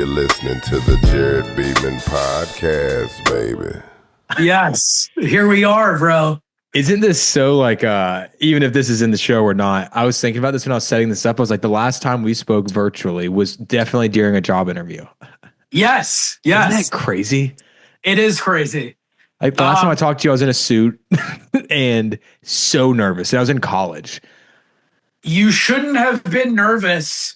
You're listening to the Jarod Beeman podcast, baby. Yes, here we are, bro. Isn't this so like, even if this is in the show or not, I was thinking about this when I was setting this up. I was like, the last time we spoke virtually was definitely during a job interview. Yes. Isn't that crazy? It is crazy. Like the last time I talked to you, I was in a suit and so nervous. And I was in college. You shouldn't have been nervous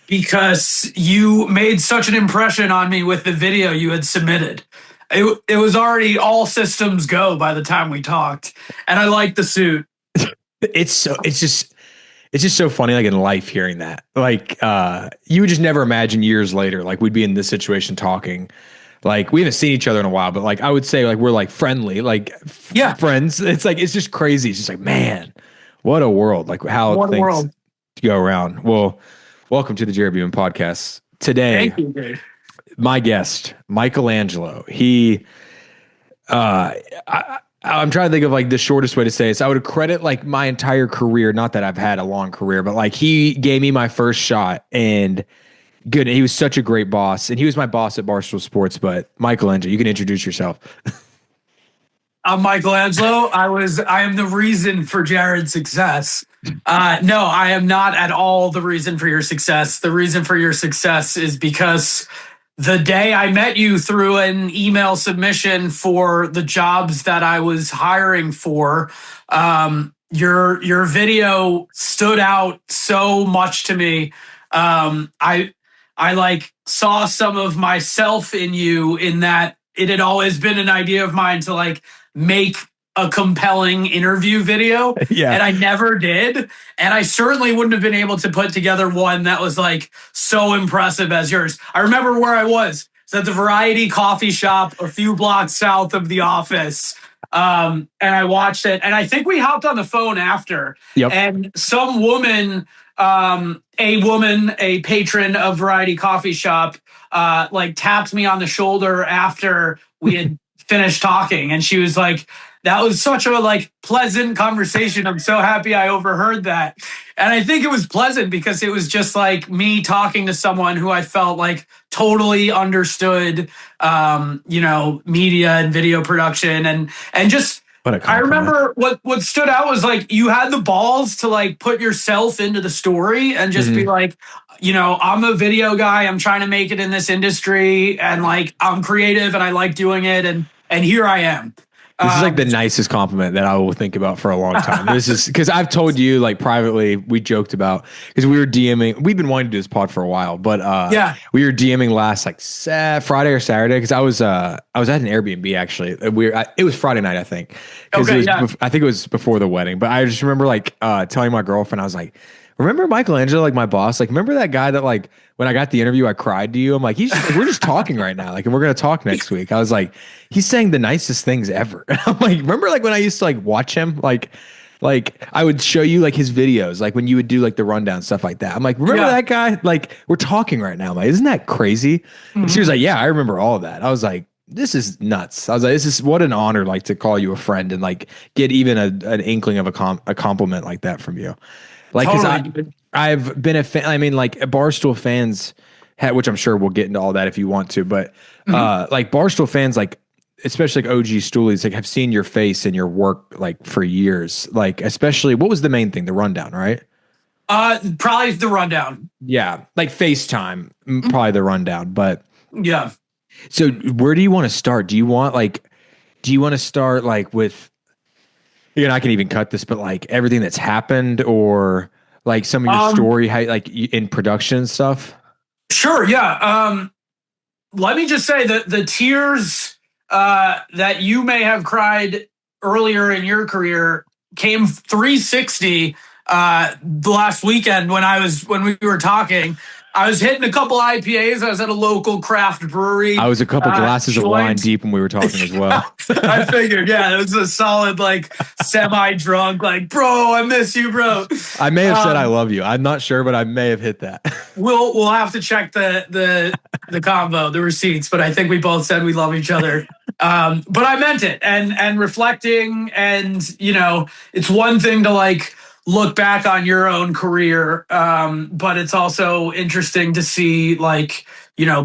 because you made such an impression on me with the video you had submitted. It was already all systems go by the time we talked, and I like the suit. It's just so funny, like in life, hearing that. Like you would just never imagine years later, like we'd be in this situation talking. Like we haven't seen each other in a while, but like I would say, like we're like friendly, like friends. It's like it's just crazy. It's just like, man, what a world! Like how things go around. Well, welcome to the Jarod Beeman podcast. Today, thank you, dude. My guest, Angelo. He, I'm trying to think of like the shortest way to say this. I would credit like my entire career. Not that I've had a long career, but like he gave me my first shot and good. He was such a great boss, and he was my boss at Barstool Sports. But Angelo, you can introduce yourself. I'm Angelo. I am the reason for Jarod's success. No, I am not at all the reason for your success. The reason for your success is because the day I met you through an email submission for the jobs that I was hiring for, your video stood out so much to me. I like saw some of myself in you, in that it had always been an idea of mine to like make a compelling interview video. Yeah. And I never did. And I certainly wouldn't have been able to put together one that was like so impressive as yours. I remember where I was. It's at the Variety Coffee Shop a few blocks south of the office. And I watched it. And I think we hopped on the phone after. Yep. And some woman, a patron of Variety Coffee Shop, like tapped me on the shoulder after we had finished talking. And she was like, that was such a like pleasant conversation. I'm so happy I overheard that. And I think it was pleasant because it was just like me talking to someone who I felt like totally understood, media and video production and just, I remember what stood out was like, you had the balls to like put yourself into the story and just be like, I'm a video guy. I'm trying to make it in this industry and like, I'm creative and I like doing it. And here I am. This is like the nicest compliment that I will think about for a long time. This is because I've told you like privately, we joked about because we were DMing. We've been wanting to do this pod for a while, but we were DMing last like Friday or Saturday because I was at an Airbnb actually. It was Friday night, I think. Okay, I think it was before the wedding, but I just remember like telling my girlfriend, I was like, remember Angelo, like my boss, like remember that guy that like when I got the interview, I cried to you. I'm like, we're just talking right now. Like, and we're going to talk next week. I was like, he's saying the nicest things ever. I'm like, remember like when I used to like watch him, like I would show you like his videos, like when you would do like the rundown stuff like that. I'm like, remember that guy? Like we're talking right now. I'm like, isn't that crazy? And she was like, yeah, I remember all of that. I was like, this is nuts. I was like, this is what an honor, like to call you a friend and like get even an inkling of a compliment like that from you. Like, because I've been a fan. I mean, like Barstool fans, which I'm sure we'll get into all that if you want to, but like Barstool fans, like especially like OG Stoolies, like have seen your face and your work like for years. Like, especially, what was the main thing? The rundown, right? Probably the rundown. Yeah, like FaceTime, probably the rundown. But yeah. So, where do you want to start? Do you want to start like with? I can even cut this, but like everything that's happened or like some of your story, how, like in production stuff. Sure. Yeah. Let me just say that the tears that you may have cried earlier in your career came 360 the last weekend when we were talking. I was hitting a couple IPAs. I was at a local craft brewery. I was a couple glasses of wine deep when we were talking as well. I figured, it was a solid, like, semi-drunk, like, bro, I miss you, bro. I may have said I love you. I'm not sure, but I may have hit that. We'll have to check the combo, the receipts, but I think we both said we love each other. But I meant it, and reflecting, and it's one thing to like look back on your own career. But it's also interesting to see like,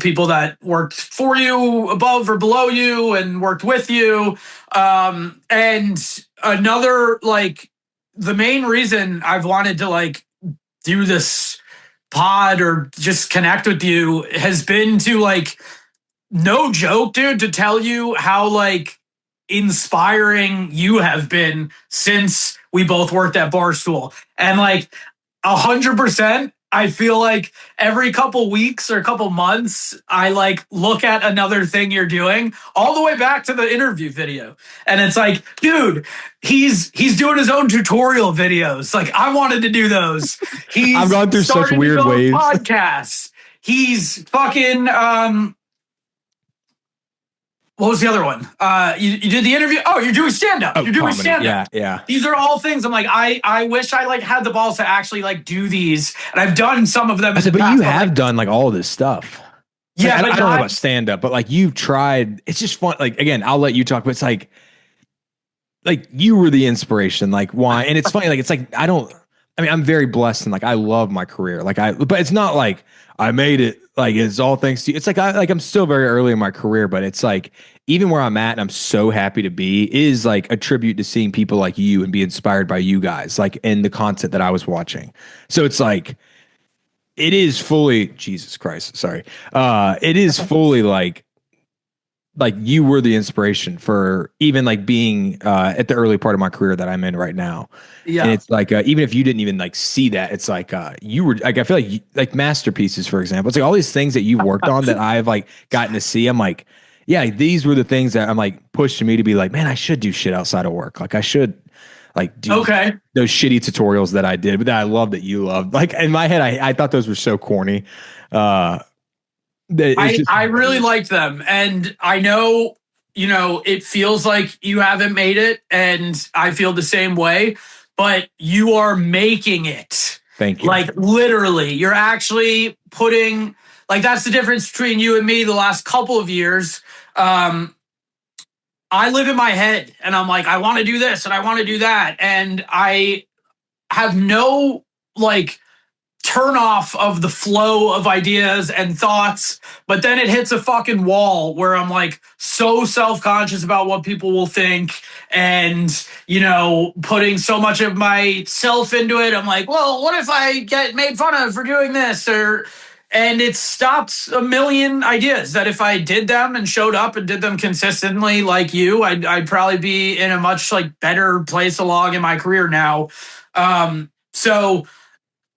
people that worked for you, above or below you, and worked with you. And another, like, the main reason I've wanted to like do this pod or just connect with you has been to like, no joke, dude, to tell you how like inspiring you have been since we both worked at Barstool. And like 100%, I feel like every couple weeks or couple months, I like look at another thing you're doing, all the way back to the interview video. And it's like, dude, he's doing his own tutorial videos. Like, I wanted to do those. I've gone through such weird waves. Podcasts. He's fucking what was the other one? You did the interview. Oh, you're doing stand-up. You're doing comedy. stand-up. Yeah. These are all things I'm like, I wish I like had the balls to actually like do these. And I've done some of them. But you have done like all this stuff. Yeah, I don't know about stand-up, but like you've tried. It's just fun. Like, again, I'll let you talk, but it's like you were the inspiration. Like, why? And it's funny. Like, it's like I'm very blessed and like I love my career. But it's not like I made it. Like, it's all thanks to you. It's like I'm still very early in my career, but it's like even where I'm at and I'm so happy to be is like a tribute to seeing people like you and be inspired by you guys, like in the content that I was watching. So it's like it is fully Jesus Christ. Sorry. It is fully like you were the inspiration for even like being at the early part of my career that I'm in right now. Yeah. And it's like, even if you didn't even like see that, it's like, you were like, I feel like like masterpieces, for example, it's like all these things that you've worked on that I've like gotten to see. I'm like, yeah, these were the things that I'm like pushing me to be like, man, I should do shit outside of work. Like I should like do those shitty tutorials that I did, but that I love that you loved. Like in my head, I thought those were so corny. I really liked them. And I know, it feels like you haven't made it. And I feel the same way, but you are making it. Thank you. Like literally, you're actually putting, like, that's the difference between you and me the last couple of years. I live in my head and I'm like, I want to do this and I want to do that. And I have no like turn off of the flow of ideas and thoughts, but then it hits a fucking wall where I'm like so self-conscious about what people will think and, putting so much of myself into it. I'm like, well, what if I get made fun of for doing this? And it stopped a million ideas that if I did them and showed up and did them consistently like you, I'd probably be in a much like better place along in my career now. So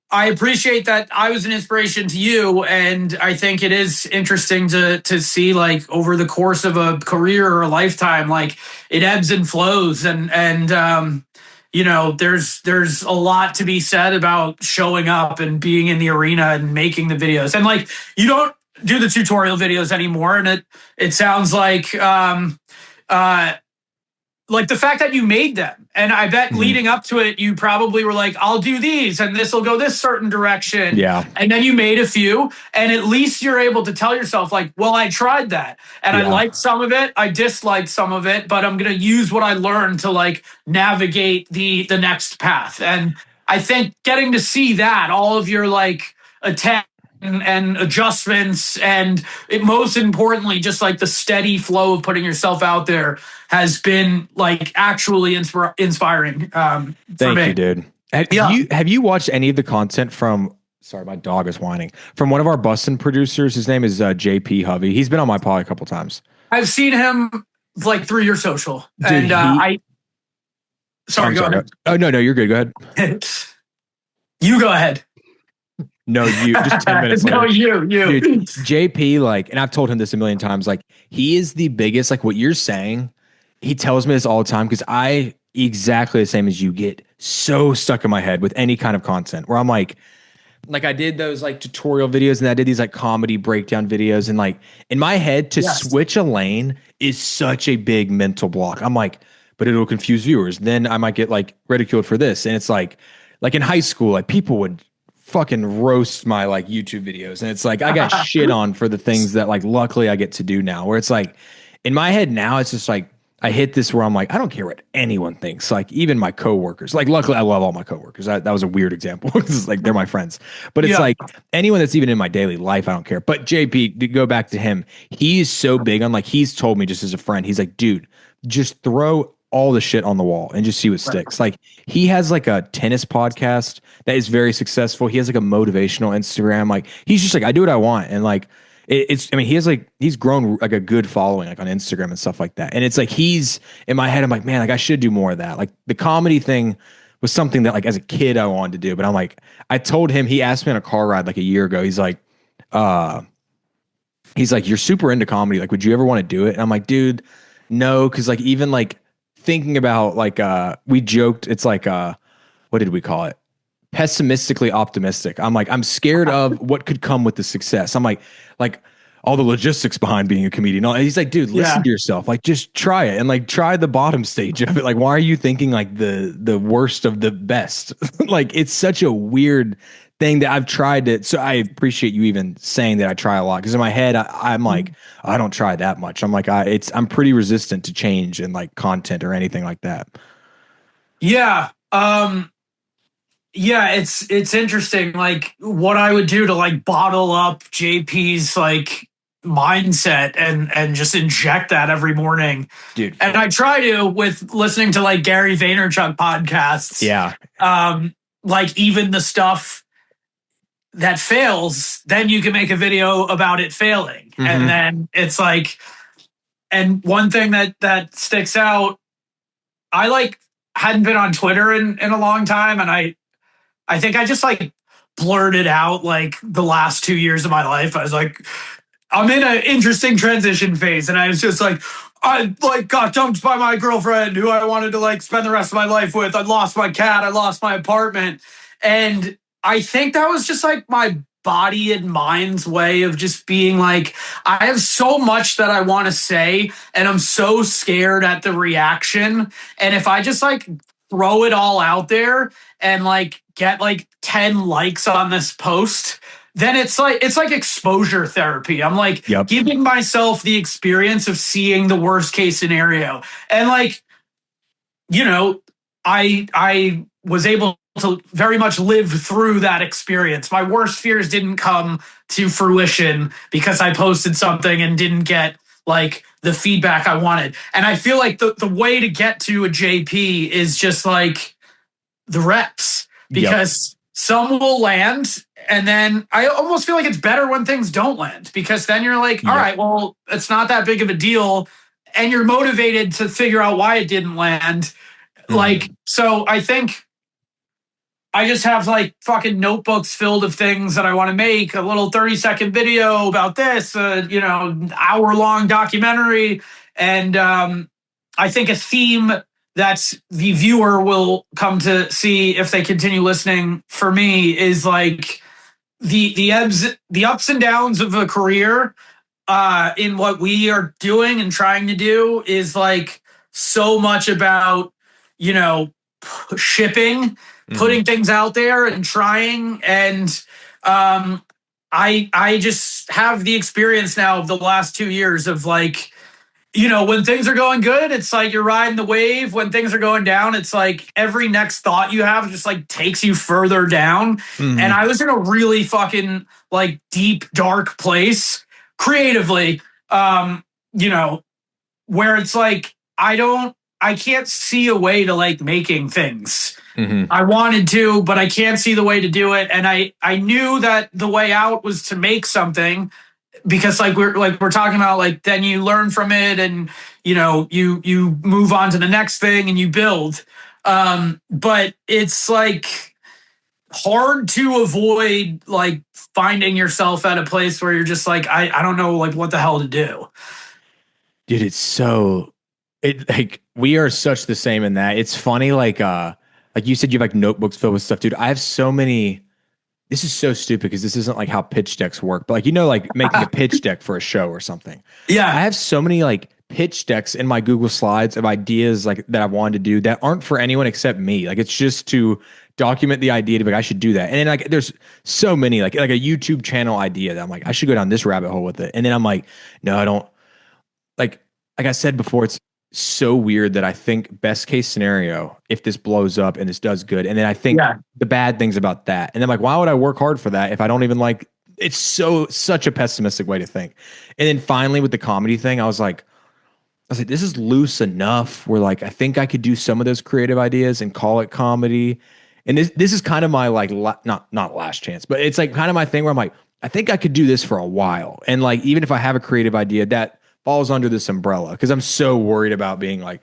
I appreciate that I was an inspiration to you, and I think it is interesting to see like over the course of a career or a lifetime, like it ebbs and flows, and there's a lot to be said about showing up and being in the arena and making the videos, and like you don't do the tutorial videos anymore, and it sounds like the fact that you made them. And I bet leading up to it, you probably were like, I'll do these and this will go this certain direction. Yeah. And then you made a few, and at least you're able to tell yourself like, well, I tried that and I liked some of it. I disliked some of it, but I'm going to use what I learned to like navigate the next path. And I think getting to see that all of your like attempts and adjustments, and most importantly, just like the steady flow of putting yourself out there has been like actually inspiring. Thank you, dude. Have you watched any of the content from? Sorry, my dog is whining. From one of our Bussin' producers. His name is JP Hovey. He's been on my pod a couple times. I've seen him like through your social, dude, and Sorry, go ahead. Oh no, you're good. Go ahead. You go ahead. No, you just 10 minutes later. No, you. Dude, JP, like, and I've told him this a million times, like, he is the biggest, like, what you're saying, he tells me this all the time, because I, exactly the same as you, get so stuck in my head with any kind of content, where I'm like I did those, like, tutorial videos, and I did these, like, comedy breakdown videos, and, like, in my head, to switch a lane is such a big mental block. I'm like, but it'll confuse viewers. Then I might get, like, ridiculed for this, and it's like in high school, like, people would fucking roast my like YouTube videos, and it's like I got shit on for the things that like luckily I get to do now, where it's like in my head now it's just like I hit this where I'm like, I don't care what anyone thinks. Like even my coworkers, like luckily I love all my coworkers. That was a weird example. It's like they're my friends, but it's Yeah. like anyone that's even in my daily life, I don't care. But JP, to go back to him, he's so big on like, he's told me just as a friend, he's like, dude, just throw all the shit on the wall and just see what sticks. Like he has like a tennis podcast that is very successful. He has like a motivational Instagram. Like he's just like, I do what I want. And like, I mean, he's grown like a good following like on Instagram and stuff like that. And it's like, he's in my head, I'm like, man, like I should do more of that. Like the comedy thing was something that like as a kid I wanted to do, but I'm like, I told him, he asked me on a car ride like a year ago. Uh, he's like, you're super into comedy. Like, would you ever want to do it? And I'm like, dude, no. Cause like, even like thinking about like, we joked, it's like, what did we call it? Pessimistically optimistic. I'm like, I'm scared of what could come with the success. I'm like all the logistics behind being a comedian. And he's like, dude, listen to yourself. Like, just try it and like try the bottom stage of it. Like, why are you thinking like the worst of the best? Like, it's such a weird thing that I've tried to. So I appreciate you even saying that I try a lot because in my head I'm like, I don't try that much. I'm like, I'm pretty resistant to change and like content or anything like that. Yeah. Yeah, it's interesting, like what I would do to like bottle up JP's like mindset and just inject that every morning. Dude. And I try to with listening to like Gary Vaynerchuk podcasts. Yeah. Like even the stuff that fails, then you can make a video about it failing. Mm-hmm. And then it's like, and one thing that sticks out, I like hadn't been on Twitter in a long time, and I think I just like blurted out like the last 2 years of my life. I was like, I'm in an interesting transition phase. And I was just like, I like got dumped by my girlfriend who I wanted to like spend the rest of my life with. I lost my cat. I lost my apartment. And I think that was just like my body and mind's way of just being like, I have so much that I want to say and I'm so scared at the reaction. And if I just like throw it all out there and like get like 10 likes on this post, then it's like exposure therapy. I'm like giving myself the experience of seeing the worst case scenario. And like, you know, I was able to very much live through that experience. My worst fears didn't come to fruition because I posted something and didn't get like the feedback I wanted. And I feel like the way to get to a JP is just like the reps, because some will land. And then I almost feel like it's better when things don't land, because then you're like, all right, well, it's not that big of a deal. And you're motivated to figure out why it didn't land. Like, so I think I just have like fucking notebooks filled of things that I want to make, a little 30-second video about this, hour-long documentary. And I think a theme that the viewer will come to see if they continue listening for me is like the ups and downs of a career in what we are doing and trying to do is like so much about, shipping, putting things out there and trying. And I just have the experience now of the last 2 years of like, when things are going good, it's like you're riding the wave. When things are going down, it's like every next thought you have just like takes you further down. And I was in a really fucking like deep, dark place creatively, where it's like, I can't see a way to like making things. I wanted to, but I can't see the way to do it. And I knew that the way out was to make something, because like we're talking about, like, then you learn from it and, you move on to the next thing and you build. But it's like hard to avoid like finding yourself at a place where you're just like, I don't know, like what the hell to do. Dude, like we are such the same in that. It's funny, like you said, you have like notebooks filled with stuff, dude. I have so many. This is so stupid because this isn't like how pitch decks work, but like, like making a pitch deck for a show or something. Yeah. I have so many like pitch decks in my Google Slides of ideas like that I wanted to do that aren't for anyone except me. Like it's just to document the idea to be like, I should do that. And then like, there's so many like a YouTube channel idea that I'm like, I should go down this rabbit hole with it. And then I'm like, no, I don't like I said before, so weird that I think best case scenario, if this blows up and this does good, and then I think the bad things about that. And then like, why would I work hard for that if I don't even like it's such a pessimistic way to think. And then finally with the comedy thing, I was like, this is loose enough where like I think I could do some of those creative ideas and call it comedy. And this is kind of my like not last chance, but it's like kind of my thing where I'm like, I think I could do this for a while. And like even if I have a creative idea that falls under this umbrella, because I'm so worried about being like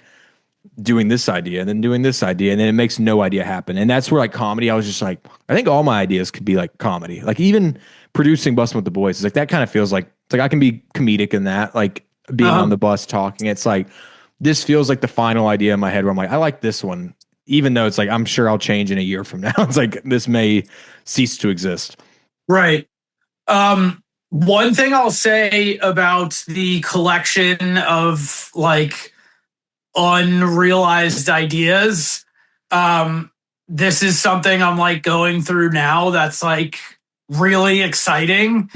doing this idea and then doing this idea and then it makes no idea happen. And that's where like comedy, I was just like, I think all my ideas could be like comedy. Like even producing Bustin' with the Boys is like that kind of feels like it's like I can be comedic in that, like being on the bus talking. It's like this feels like the final idea in my head where I'm like, I like this one, even though it's like I'm sure I'll change in a year from now. It's like this may cease to exist. Right. One thing I'll say about the collection of like unrealized ideas, this is something I'm like going through now that's like really exciting.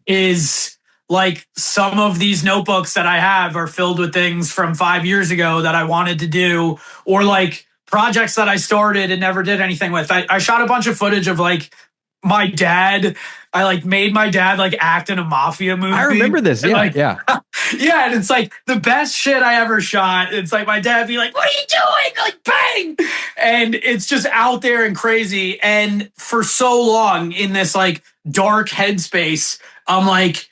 Is like some of these notebooks that I have are filled with things from 5 years ago that I wanted to do, or like projects that I started and never did anything with. I shot a bunch of footage of like my dad. I like made my dad like act in a mafia movie. I remember this. Yeah. Like, yeah. Yeah. And it's like the best shit I ever shot. It's like my dad be like, what are you doing? Like bang. And it's just out there and crazy. And for so long in this like dark headspace, I'm like,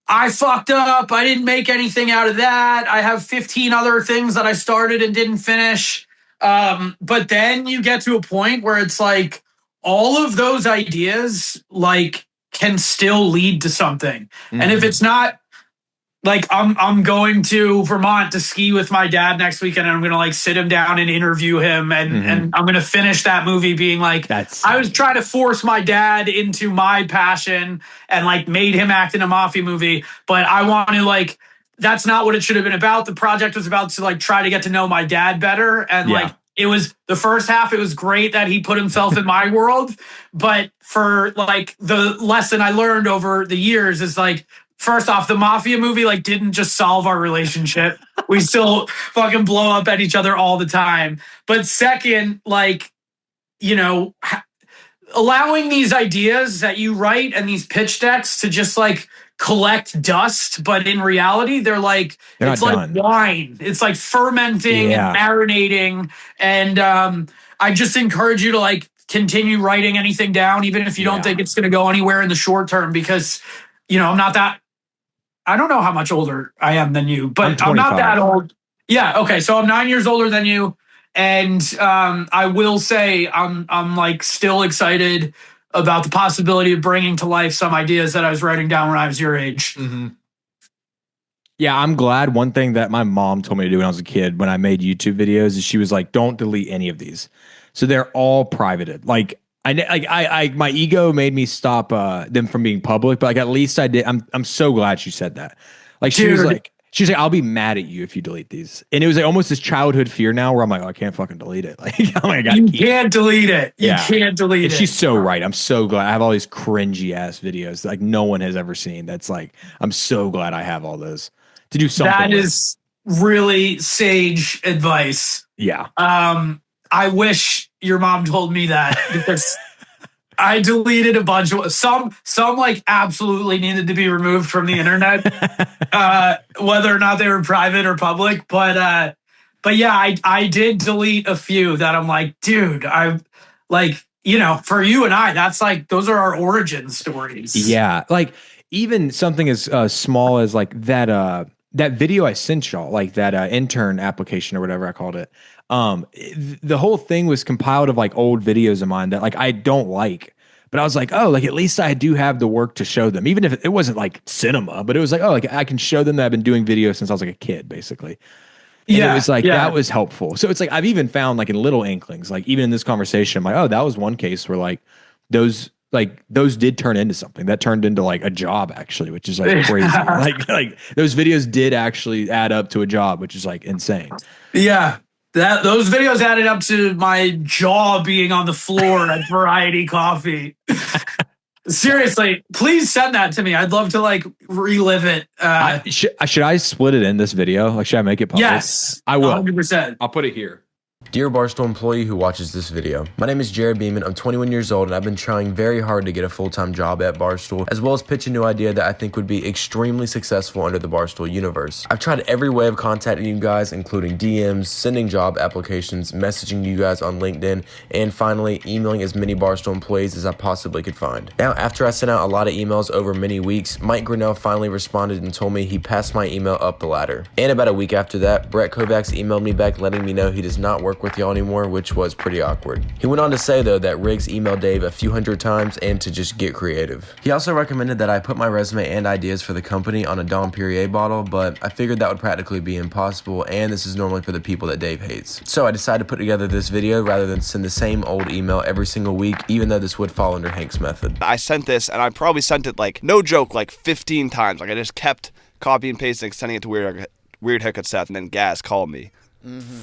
I fucked up. I didn't make anything out of that. I have 15 other things that I started and didn't finish. But then you get to a point where it's like all of those ideas like can still lead to something. And if it's not like I'm going to Vermont to ski with my dad next weekend and I'm going to like sit him down and interview him and I'm going to finish that movie being like, I was trying to force my dad into my passion and like made him act in a mafia movie, but I want to like, that's not what it should have been about. The project was about to like try to get to know my dad better. And like, it was the first half, it was great that he put himself in my world. But for like the lesson I learned over the years is like, first off, the mafia movie like didn't just solve our relationship. We still fucking blow up at each other all the time. But second, like, you know, allowing these ideas that you write and these pitch decks to just like collect dust, but in reality, they're it's like done. Wine. It's like fermenting and marinating. And I just encourage you to like continue writing anything down, even if you don't think it's going to go anywhere in the short term, because, you know, I don't know how much older I am than you, but I'm not that old. Yeah. Okay. So I'm 9 years older than you. And I will say I'm like still excited about the possibility of bringing to life some ideas that I was writing down when I was your age. Yeah, I'm glad. One thing that my mom told me to do when I was a kid, when I made YouTube videos, is she was like, don't delete any of these. So they're all privated. Like I my ego made me stop them from being public, but like at least I did. I'm so glad she said that. Like she was like, I'll be mad at you if you delete these. And it was like almost this childhood fear now where I'm like, oh, I can't fucking delete it. Like, oh my God. You can't delete it. You can't delete it. She's so right. I'm so glad. I have all these cringy ass videos that like no one has ever seen. That's like, I'm so glad I have all those to do something. That is really sage advice. Yeah. I wish your mom told me that, because I deleted a bunch of some like absolutely needed to be removed from the internet, whether or not they were private or public. But yeah, I did delete a few that I'm like, dude, I like, you know, for you and I, that's like, those are our origin stories. Yeah. Like even something as small as like that video I sent y'all, like that intern application or whatever I called it. The whole thing was compiled of like old videos of mine that like I don't like, but I was like, oh, like at least I do have the work to show them, even if it wasn't like cinema, but it was like, oh, like I can show them that I've been doing videos since I was like a kid, basically. And it was like, that was helpful. So it's like, I've even found like in little inklings, like even in this conversation, I'm like, oh, that was one case where like those did turn into something that turned into like a job actually, which is like crazy. like those videos did actually add up to a job, which is like insane. Yeah. Those videos added up to my jaw being on the floor at Variety Coffee. Seriously, please send that to me. I'd love to like relive it. Should I split it in this video? Like, should I make it public? Yes, I will. 100%. I'll put it here. Dear Barstool employee who watches this video, my name is Jarod Beeman. I'm 21 years old and I've been trying very hard to get a full-time job at Barstool, as well as pitch a new idea that I think would be extremely successful under the Barstool universe. I've tried every way of contacting you guys, including DMs, sending job applications, messaging you guys on LinkedIn, and finally emailing as many Barstool employees as I possibly could find. Now, after I sent out a lot of emails over many weeks, Mike Grinnell finally responded and told me he passed my email up the ladder. And about a week after that, Brett Kovacs emailed me back letting me know he does not work with y'all anymore, which was pretty awkward. He went on to say though that Riggs emailed Dave a few hundred times and to just get creative. He also recommended that I put my resume and ideas for the company on a Dom Perrier bottle, but I figured that would practically be impossible, and this is normally for the people that Dave hates. So I decided to put together this video rather than send the same old email every single week, even though this would fall under Hank's method. I sent this and I probably sent it like, no joke, like 15 times. Like I just kept copy and pasting, sending it to Weird Haircut Seth, and then Gaz called me.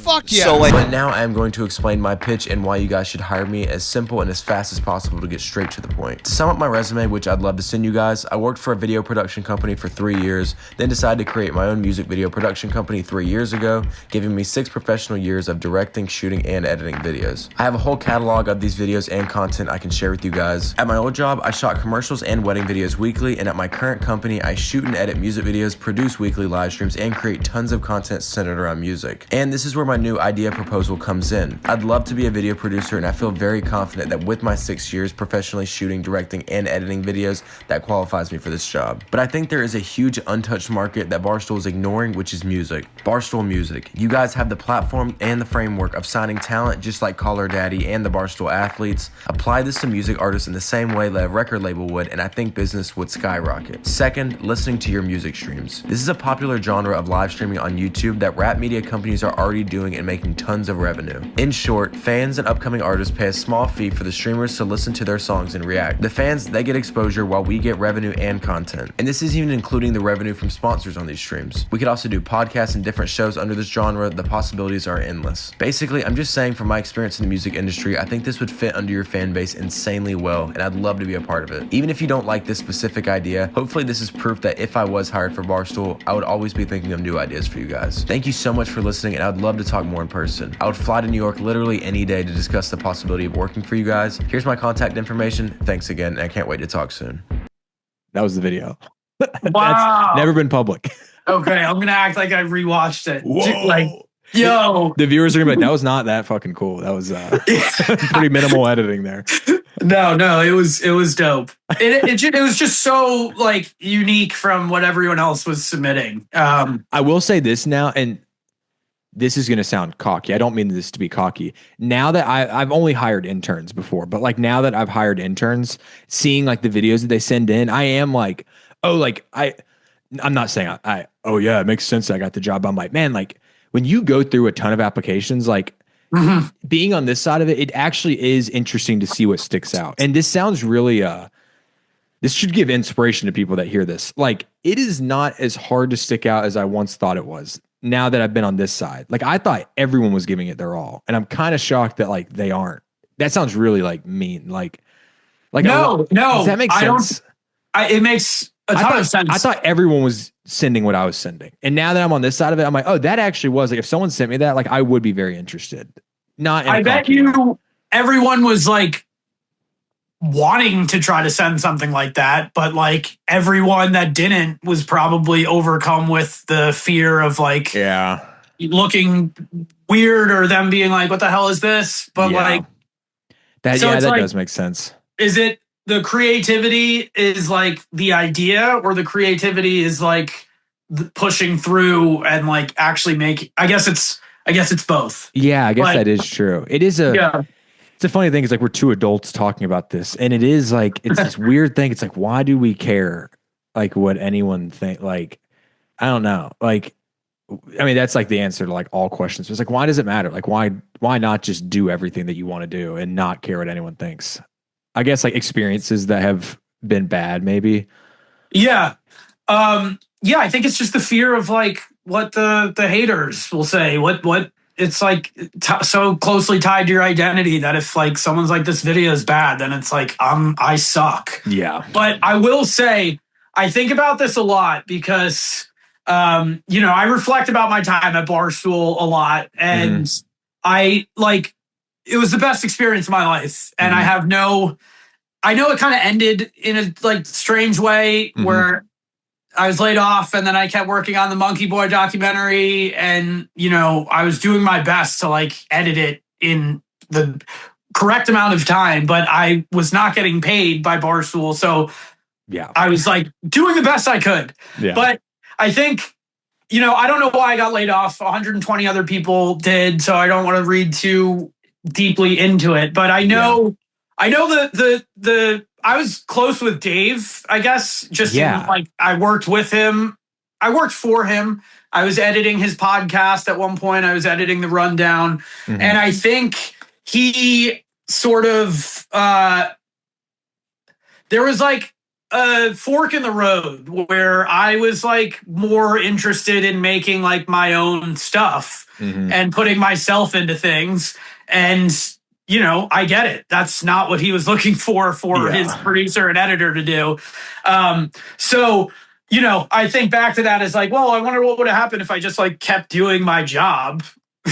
Fuck yeah. So but now I am going to explain my pitch and why you guys should hire me as simple and as fast as possible to get straight to the point. To sum up my resume, which I'd love to send you guys, I worked for a video production company for 3 years, then decided to create my own music video production company 3 years ago, giving me 6 professional years of directing, shooting, and editing videos. I have a whole catalog of these videos and content I can share with you guys. At my old job, I shot commercials and wedding videos weekly, and at my current company, I shoot and edit music videos, produce weekly live streams, and create tons of content centered around music. And this is where my new idea proposal comes in. I'd love to be a video producer, and I feel very confident that with my 6 years professionally shooting, directing, and editing videos, that qualifies me for this job. But I think there is a huge untouched market that Barstool is ignoring, which is music. Barstool Music. You guys have the platform and the framework of signing talent just like Caller Daddy and the Barstool athletes. Apply this to music artists in the same way that a record label would, and I think business would skyrocket. Second, listening to your music streams. This is a popular genre of live streaming on YouTube that rap media companies are already doing and making tons of revenue. In short, fans and upcoming artists pay a small fee for the streamers to listen to their songs and react. The fans, they get exposure while we get revenue and content. And this isn't even including the revenue from sponsors on these streams. We could also do podcasts and different shows under this genre. The possibilities are endless. Basically, I'm just saying from my experience in the music industry, I think this would fit under your fan base insanely well, and I'd love to be a part of it. Even if you don't like this specific idea, hopefully this is proof that if I was hired for Barstool, I would always be thinking of new ideas for you guys. Thank you so much for listening, and I'd love to talk more in person. I would fly to New York literally any day to discuss the possibility of working for you guys. Here's my contact information. Thanks again, and I can't wait to talk soon. That was the video. Wow. That's never been public. Okay, I'm gonna act like I rewatched it. Whoa. Like, yo, The viewers are gonna be like, that was not that fucking cool. That was pretty minimal editing there. no, it was dope. It was just so like unique from what everyone else was submitting. I will say this now, and this is going to sound cocky. I don't mean this to be cocky. Now that I've only hired interns before, but like now that I've hired interns, seeing like the videos that they send in, I am like, oh, like I'm not saying oh yeah, it makes sense that I got the job. I'm like, man, like when you go through a ton of applications, like being on this side of it, it actually is interesting to see what sticks out. And this sounds really, this should give inspiration to people that hear this. Like it is not as hard to stick out as I once thought it was. Now that I've been on this side, like I thought everyone was giving it their all, and I'm kind of shocked that like they aren't. That sounds really like mean. Like no. Does that make sense? It makes a ton of sense. I thought everyone was sending what I was sending, and now that I'm on this side of it, I'm like, oh, that actually was like if someone sent me that, like I would be very interested. I bet you everyone was like wanting to try to send something like that, but like everyone that didn't was probably overcome with the fear of like looking weird or them being like, what the hell is this? But like that, so that like, does make sense. Is it the creativity is like the idea, or the creativity is like pushing through and like actually I guess it's both. Yeah, I guess that is true. It is It's a funny thing. It's like we're two adults talking about this, and it is like it's this weird thing. It's like, why do we care? Like what anyone think? Like, I don't know. Like, I mean, that's like the answer to like all questions. It's like, why does it matter? Like, why not just do everything that you want to do and not care what anyone thinks? I guess like experiences that have been bad, maybe. Yeah, I think it's just the fear of like what the haters will say. What it's like so closely tied to your identity that if like someone's like, this video is bad, then it's like, I suck. Yeah. But I will say, I think about this a lot because, I reflect about my time at Barstool a lot, and I like, it was the best experience of my life. And I know it kind of ended in a like strange way where I was laid off, and then I kept working on the Monkey Boy documentary, and I was doing my best to like edit it in the correct amount of time, but I was not getting paid by Barstool, so yeah, I was like doing the best I could. Yeah. But I think I don't know why I got laid off. 120 other people did, so I don't want to read too deeply into it. But I know the I was close with Dave, I guess. I worked with him. I worked for him. I was editing his podcast at one point. I was editing the rundown. And I think he sort of, there was like a fork in the road where I was like more interested in making like my own stuff and putting myself into things. And I get it. That's not what he was looking for his producer and editor to do. So, I think back to that as like, well, I wonder what would have happened if I just like kept doing my job.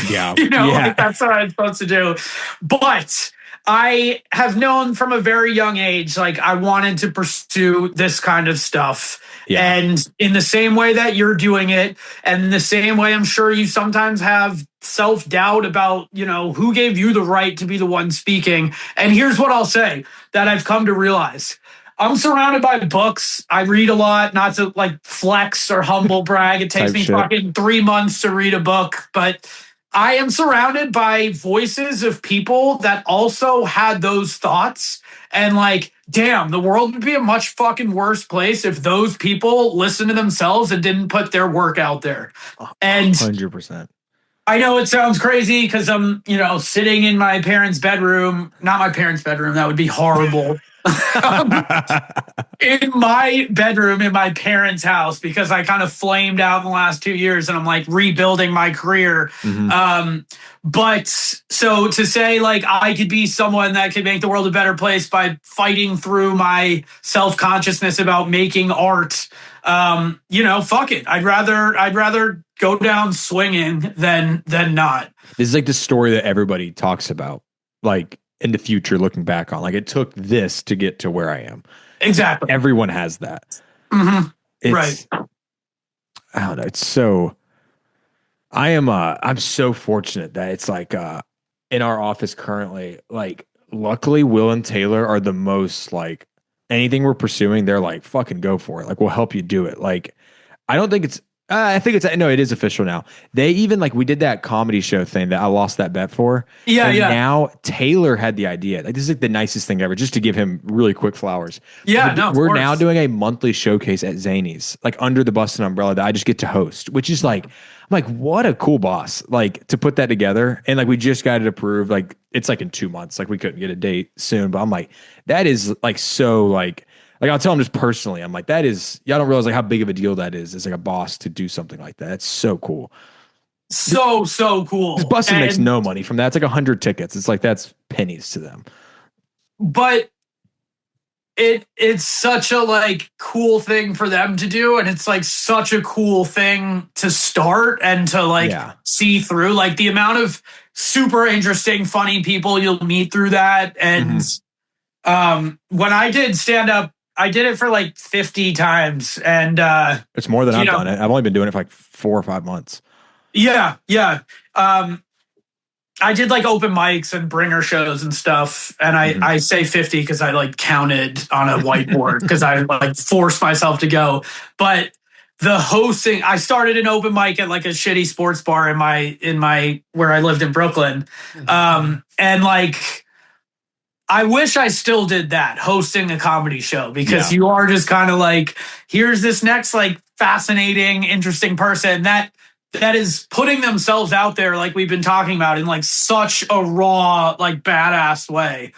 Yeah. Like that's what I'm supposed to do. But I have known from a very young age, like I wanted to pursue this kind of stuff. Yeah. And in the same way that you're doing it, and in the same way I'm sure you sometimes have self-doubt about, who gave you the right to be the one speaking. And here's what I'll say that I've come to realize. I'm surrounded by books. I read a lot, not to like flex or humble brag. It takes me fucking 3 months to read a book, but I am surrounded by voices of people that also had those thoughts. And like, damn, the world would be a much fucking worse place if those people listened to themselves and didn't put their work out there. And 100%. I know it sounds crazy because I'm, sitting in my parents' bedroom, not my parents' bedroom. That would be horrible. In my bedroom in my parents' house because I kind of flamed out in the last 2 years and I'm like rebuilding my career. But so to say like I could be someone that could make the world a better place by fighting through my self-consciousness about making art, fuck it. I'd rather go down swinging than not. This is like the story that everybody talks about, like in the future, looking back on, like it took this to get to where I am. Exactly. Everyone has that. Right. I don't know. It's so, I'm so fortunate that it's like, in our office currently, like luckily Will and Taylor are the most like anything we're pursuing. They're like, fucking go for it. Like, we'll help you do it. Like, I don't think it's, I think it's, no, it is official now. They even like, we did that comedy show thing that I lost that bet for. Yeah. And now Taylor had the idea. Like, this is like the nicest thing ever, just to give him really quick flowers. Yeah, we're now doing a monthly showcase at Zany's, like under the Bustin' umbrella that I just get to host, which is like, I'm like, what a cool boss, like to put that together. And like, we just got it approved. Like, it's like in 2 months, like we couldn't get a date soon, but I'm like, that is like, so like I'll tell him just personally, I'm like, that is, y'all don't realize like how big of a deal that is as like a boss to do something like that. It's so cool. So cool. This Bustin' makes no money from that. It's like 100 tickets. It's like, that's pennies to them. But it's such a like cool thing for them to do. And it's like such a cool thing to start and to like see through, like the amount of super interesting, funny people you'll meet through that. And when I did stand up, I did it for like 50 times. And it's more than I've done it. I've only been doing it for like 4 or 5 months. Yeah. I did like open mics and bringer shows and stuff. And I say 50 because I like counted on a whiteboard because I like forced myself to go. But the hosting, I started an open mic at like a shitty sports bar in my where I lived in Brooklyn. And like, I wish I still did that, hosting a comedy show, because you are just kind of like, here's this next like fascinating, interesting person that is putting themselves out there, like we've been talking about, in like such a raw, like badass way.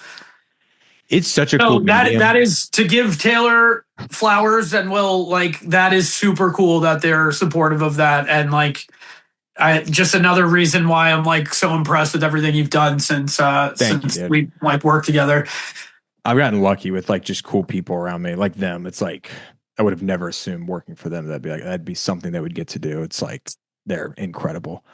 It's such a cool medium. That is to give Taylor flowers and Will, like that is super cool that they're supportive of that. And like, just another reason why I'm like so impressed with everything you've done since dude. we like worked together. I've gotten lucky with like just cool people around me, like them. It's like I would have never assumed working for them that'd be something they would get to do. It's like they're incredible.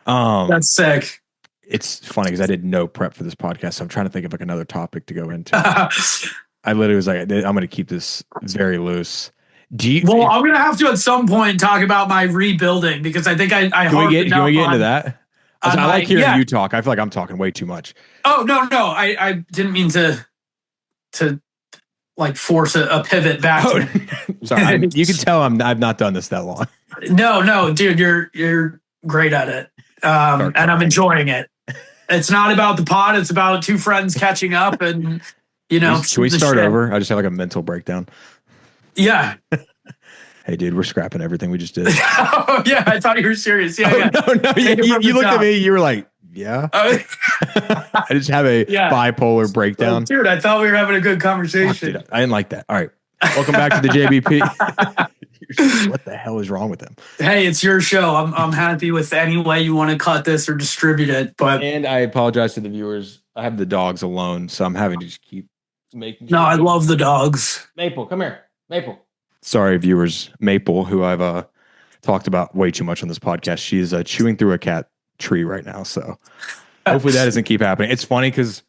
That's sick. It's funny because I did no prep for this podcast, so I'm trying to think of like another topic to go into. I literally was like, I'm going to keep this very loose. Well, I'm going to have to at some point talk about my rebuilding because I think I can we get into that? I like hearing you talk. I feel like I'm talking way too much. Oh, no. I didn't mean to like force a pivot back. Sorry. You can tell I've not done this that long. No, dude, you're great at it. And I'm enjoying it. It's not about the pod. It's about two friends catching up and, Should we start over? I just have like a mental breakdown. Yeah. Hey, dude, we're scrapping everything we just did. Oh, yeah. I thought you were serious. Yeah. No. You looked at me. You were like, yeah. I just have a bipolar breakdown. Oh, dude, I thought we were having a good conversation. Dude, I didn't like that. All right. Welcome back to the JBP. What the hell is wrong with him? Hey, it's your show. I'm happy with any way you want to cut this or distribute it. And I apologize to the viewers. I have the dogs alone, so I'm having to just keep making sure. No, I love the dogs. Maple, come here. Maple. Sorry, viewers. Maple, who I've talked about way too much on this podcast. She's chewing through a cat tree right now, so hopefully that doesn't keep happening. It's funny because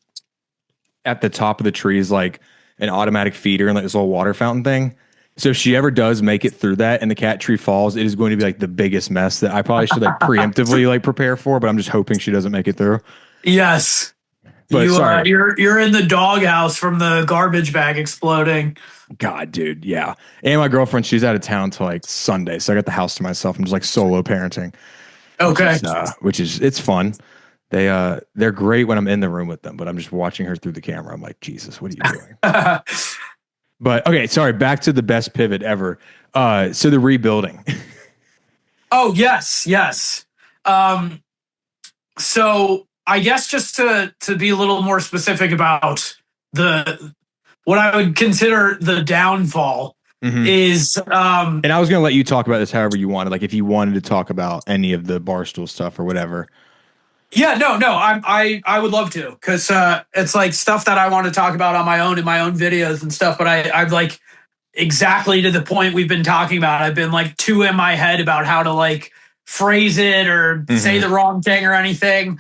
at the top of the tree is like an automatic feeder and like this little water fountain thing. So if she ever does make it through that and the cat tree falls, it is going to be like the biggest mess that I probably should like preemptively like prepare for, but I'm just hoping she doesn't make it through. Yes. But sorry. You're in the doghouse from the garbage bag exploding. God, dude. Yeah. And my girlfriend, she's out of town till like Sunday. So I got the house to myself. I'm just like solo parenting. Okay. Which is it's fun. They're great when I'm in the room with them, but I'm just watching her through the camera. I'm like, Jesus, what are you doing? But okay, sorry, back to the best pivot ever. So the rebuilding. Oh, yes. So I guess just to be a little more specific about what I would consider the downfall is and I was gonna let you talk about this however you wanted, like if you wanted to talk about any of the Barstool stuff or whatever. Yeah, no, I would love to because it's like stuff that I want to talk about on my own in my own videos and stuff. But I've like exactly to the point we've been talking about. I've been like too in my head about how to like phrase it or say the wrong thing or anything.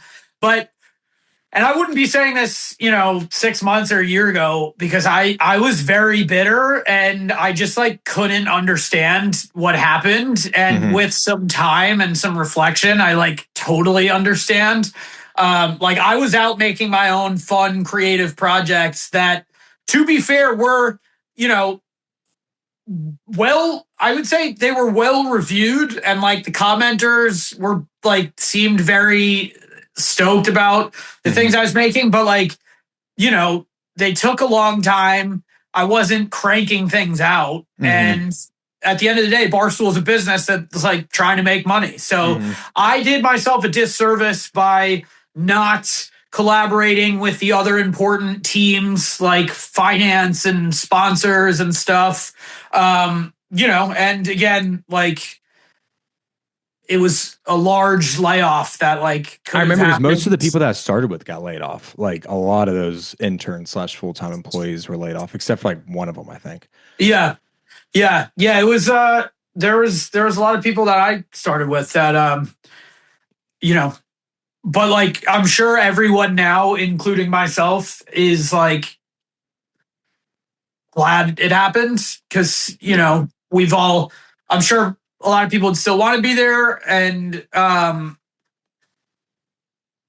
And I wouldn't be saying this, 6 months or a year ago because I was very bitter and I just like couldn't understand what happened. And with some time and some reflection, I like totally understand. Like I was out making my own fun, creative projects that, to be fair, were, I would say they were well reviewed and like the commenters were like seemed very stoked about the things I was making, but like, they took a long time. I wasn't cranking things out. And at the end of the day, Barstool is a business that's like trying to make money. So I did myself a disservice by not collaborating with the other important teams like finance and sponsors and stuff. And again, like, it was a large layoff that like I remember most of the people that I started with got laid off. Like a lot of those interns / full-time employees were laid off, except for like one of them, I think. Yeah. It was there was a lot of people that I started with that but like I'm sure everyone now, including myself, is like glad it happened because we've all, I'm sure a lot of people would still want to be there. And,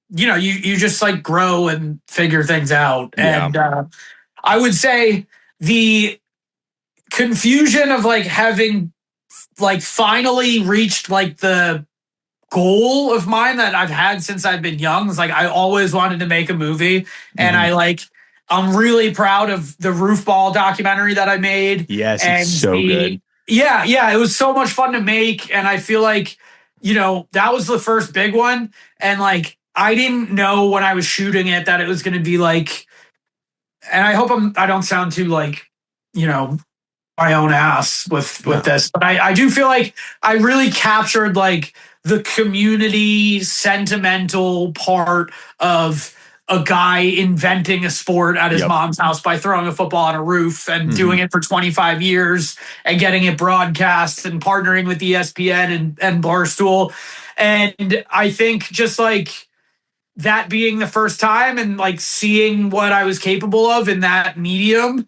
you just like grow and figure things out. Yeah. And I would say the confusion of like having like finally reached like the goal of mine that I've had since I've been young is like, I always wanted to make a movie and I'm really proud of the Roof Ball documentary that I made. Yes. And it's so good. Yeah. It was so much fun to make. And I feel like, that was the first big one. And like, I didn't know when I was shooting it that it was going to be like, and I hope I don't sound too like, my own ass with this, but I do feel like I really captured like the community sentimental part of a guy inventing a sport at his mom's house by throwing a football on a roof and doing it for 25 years and getting it broadcast and partnering with ESPN and Barstool. And I think just like that being the first time and like seeing what I was capable of in that medium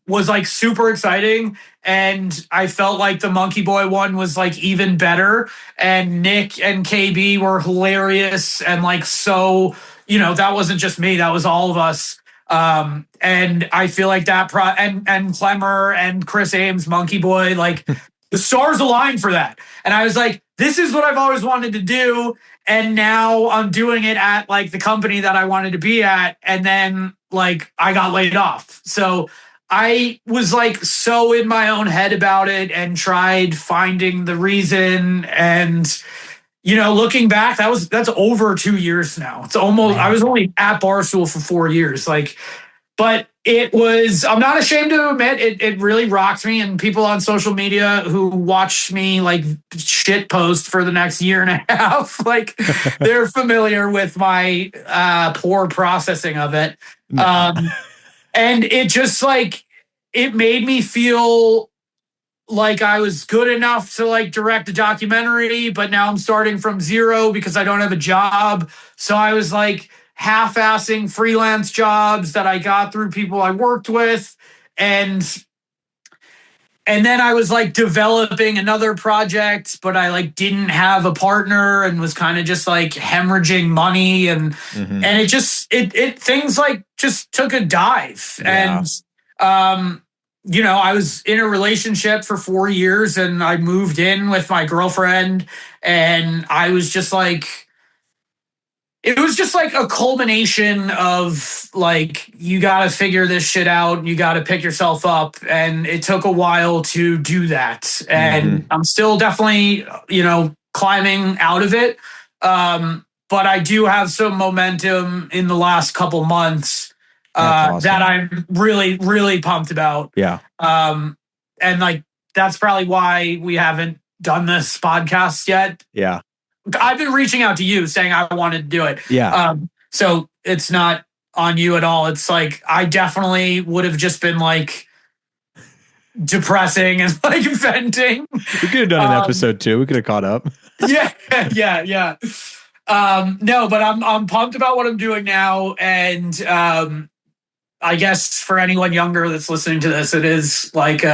was like super exciting. And I felt like the Monkey Boy one was like even better. And Nick and KB were hilarious. And like, so, you know, that wasn't just me, that was all of us. And I feel like that and Clemmer and Chris Ames, Monkey Boy, like the stars aligned for that. And I was like, this is what I've always wanted to do. And now I'm doing it at like the company that I wanted to be at. And then like I got laid off. So I was like so in my own head about it and tried finding the reason. And, you know, looking back, that's over 2 years now. It's almost, I was only at Barstool for 4 years. Like, but it was, I'm not ashamed to admit, it really rocked me. And people on social media who watch me like shit post for the next year and a half, like they're familiar with my poor processing of it. And it just like, it made me feel like I was good enough to like direct a documentary, but now I'm starting from zero because I don't have a job. So I was like, half-assing freelance jobs that I got through people I worked with. And then I was like developing another project, but I like didn't have a partner and was kind of just like hemorrhaging money and it just things like just took a dive. And you know, I was in a relationship for 4 years and I moved in with my girlfriend and I was just like, it was just like a culmination of like, you got to figure this shit out. You got to pick yourself up. And it took a while to do that. And I'm still definitely, you know, climbing out of it. But I do have some momentum in the last couple months awesome. That I'm really, really pumped about. Yeah. And like, that's probably why we haven't done this podcast yet. Yeah. I've been reaching out to you saying I wanted to do it. Yeah. So it's not on you at all. It's like, I definitely would have just been like depressing and like venting. We could have done an episode too. We could have caught up. Yeah. No, but I'm pumped about what I'm doing now. And, I guess for anyone younger that's listening to this, it is like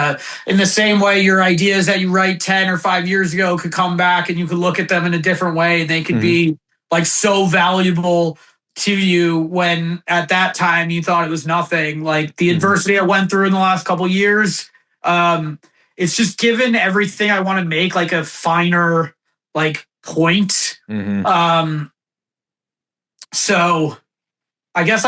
in the same way your ideas that you write 10 or 5 years ago could come back and you could look at them in a different way. And they could be like so valuable to you when at that time you thought it was nothing. Like the adversity I went through in the last couple of years, it's just given everything I want to make like a finer like point. So I guess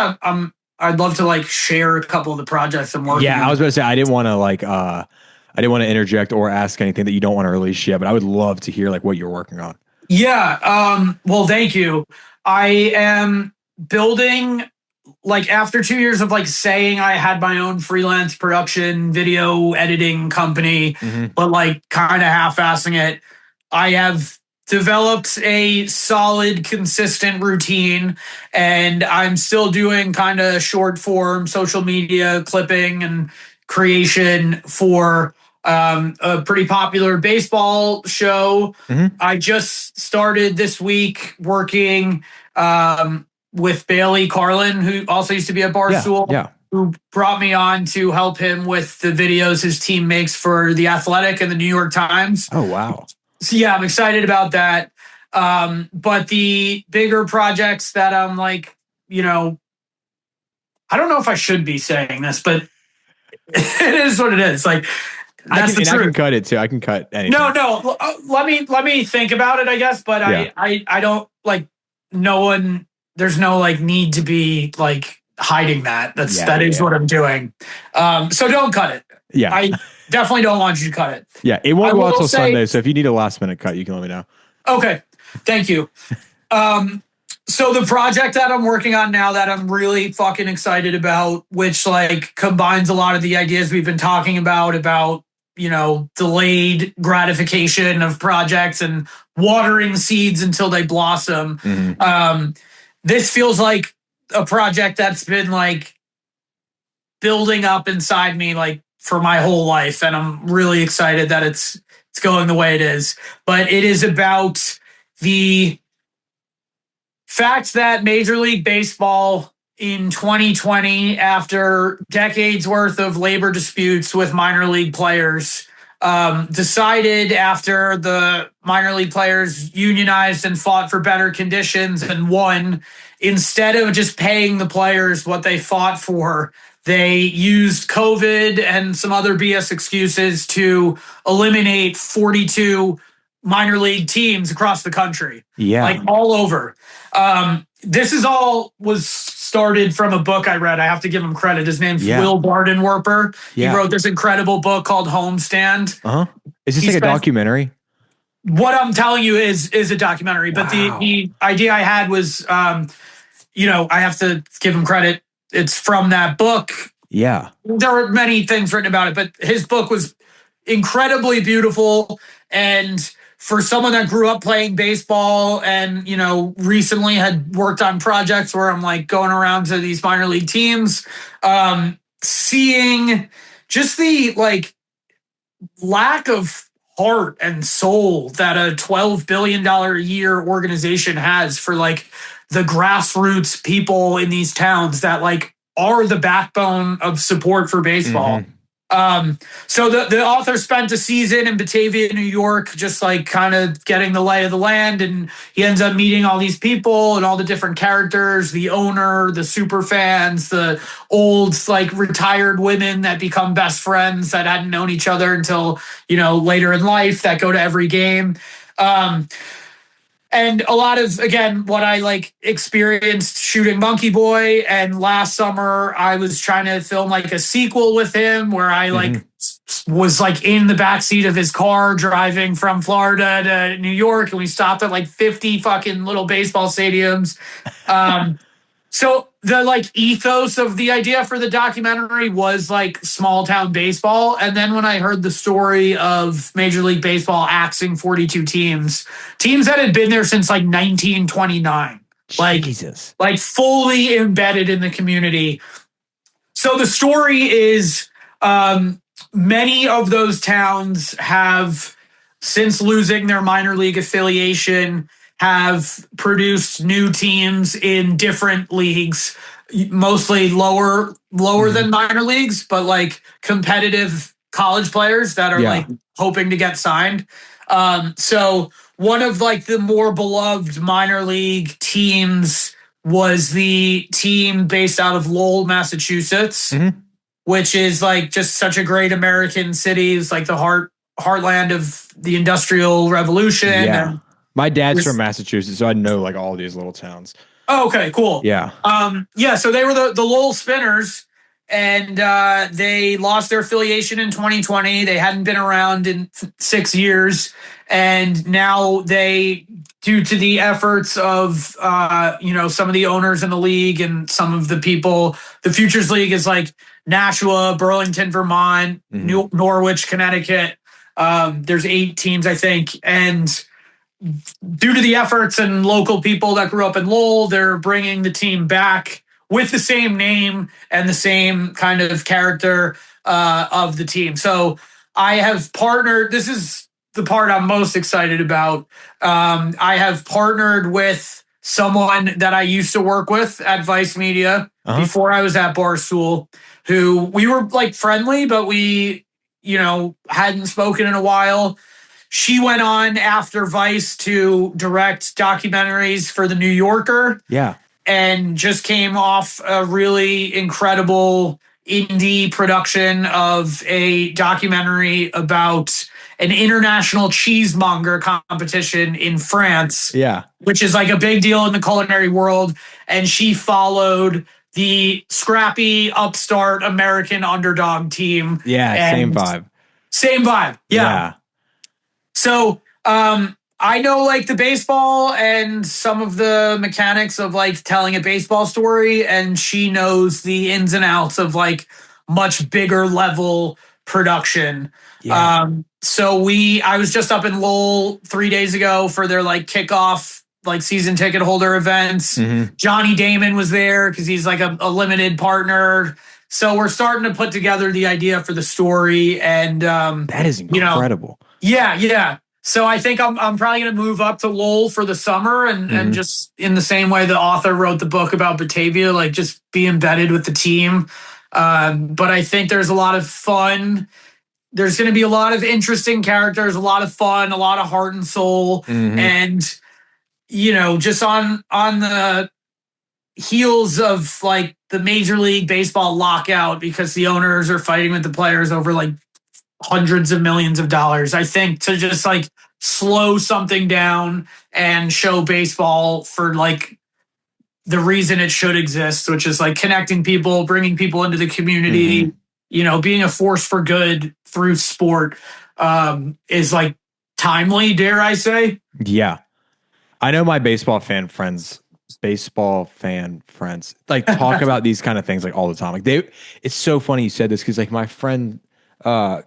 I'd love to like share a couple of the projects I'm working on. I was going to say, I didn't want to interject or ask anything that you don't want to release yet, but I would love to hear like what you're working on. Yeah. Well, thank you. I am building like after 2 years of like saying I had my own freelance production video editing company, but like kind of half-assing it. I have developed a solid, consistent routine, and I'm still doing kind of short form social media clipping and creation for a pretty popular baseball show. I just started this week working with Bailey Carlin, who also used to be at Barstool, who brought me on to help him with the videos his team makes for The Athletic and the New York Times. Oh, wow. So yeah, I'm excited about that. But the bigger projects that I'm like, you know, I don't know if I should be saying this, but it is what it is. Like, that's the truth. I can cut it too. I can cut anything. No. Let me think about it, I guess. But I don't like there's no like need to be like hiding that. That is what I'm doing. So don't cut it. Yeah. I definitely don't want you to cut it. Yeah. It won't go out till Sunday. So if you need a last minute cut, you can let me know. Okay. Thank you. So the project that I'm working on now that I'm really fucking excited about, which like combines a lot of the ideas we've been talking about, you know, delayed gratification of projects and watering seeds until they blossom. This feels like a project that's been like building up inside me like for my whole life. And I'm really excited that it's going the way it is. But it is about the fact that Major League Baseball in 2020, after decades worth of labor disputes with minor league players, decided after the minor league players unionized and fought for better conditions and won, instead of just paying the players what they fought for, they used COVID and some other BS excuses to eliminate 42 minor league teams across the country. Yeah. Like all over. This is all was started from a book I read. I have to give him credit. His name's Will Bardenwerper. Yeah. He wrote this incredible book called Homestand. Is this like a documentary? What I'm telling you is a documentary. But the idea I had was, you know, I have to give him credit. It's from that book. Yeah. There are many things written about it, but his book was incredibly beautiful. And for someone that grew up playing baseball and, you know, recently had worked on projects where I'm like going around to these minor league teams, seeing just the like lack of heart and soul that a $12 billion a year organization has for like the grassroots people in these towns that like are the backbone of support for baseball. So the author spent a season in Batavia, New York, just like kind of getting the lay of the land. And he ends up meeting all these people and all the different characters, the owner, the super fans, the old like retired women that become best friends that hadn't known each other until, you know, later in life that go to every game. And a lot of, again, what I like experienced shooting Monkey Boy. And last summer I was trying to film like a sequel with him where I like was like in the backseat of his car driving from Florida to New York. And we stopped at like 50 fucking little baseball stadiums. So the like ethos of the idea for the documentary was like small town baseball. And then when I heard the story of Major League Baseball axing 42 teams that had been there since like 1929, like Jesus, like fully embedded in the community. So the story is many of those towns have, since losing their minor league affiliation, have produced new teams in different leagues, mostly lower than minor leagues, but like competitive college players that are like hoping to get signed. So one of like the more beloved minor league teams was the team based out of Lowell, Massachusetts, which is like just such a great American city. It's like the heartland of the Industrial Revolution. Yeah. And my dad's from Massachusetts, so I know like all these little towns. Oh, okay, cool. Yeah. So they were the Lowell Spinners, and they lost their affiliation in 2020. They hadn't been around in 6 years, and now they, due to the efforts of you know, some of the owners in the league and some of the people, the Futures League is like Nashua, Burlington, Vermont, Norwich, Connecticut. There's 8 teams, I think, and due to the efforts and local people that grew up in Lowell, they're bringing the team back with the same name and the same kind of character of the team. So I have partnered. This is the part I'm most excited about. I have partnered with someone that I used to work with at Vice Media before I was at Barstool, who we were like friendly, but we, you know, hadn't spoken in a while. She went on after Vice to direct documentaries for The New Yorker. Yeah. And just came off a really incredible indie production of a documentary about an international cheesemonger competition in France. Yeah. Which is like a big deal in the culinary world. And she followed the scrappy, upstart American underdog team. Yeah, same vibe. Same vibe. Yeah. So I I know like the baseball and some of the mechanics of like telling a baseball story, and she knows the ins and outs of like much bigger level production. Yeah. I was just up in Lowell 3 days ago for their like kickoff like season ticket holder events. Mhm. Johnny Damon was there because he's like a limited partner. So we're starting to put together the idea for the story, and That is incredible. yeah. So I think I'm probably going to move up to Lowell for the summer, and just in the same way the author wrote the book about Batavia, like just be embedded with the team. But I think there's a lot of fun. There's going to be a lot of interesting characters, a lot of fun, a lot of heart and soul, and just on the heels of like the Major League Baseball lockout, because the owners are fighting with the players over like hundreds of millions of dollars. I think to just like slow something down and show baseball for like the reason it should exist, which is like connecting people, bringing people into the community, being a force for good through sport, is like timely, dare I say. Yeah. I know my baseball fan friends like talk about these kind of things like all the time. Like it's so funny you said this because like my friend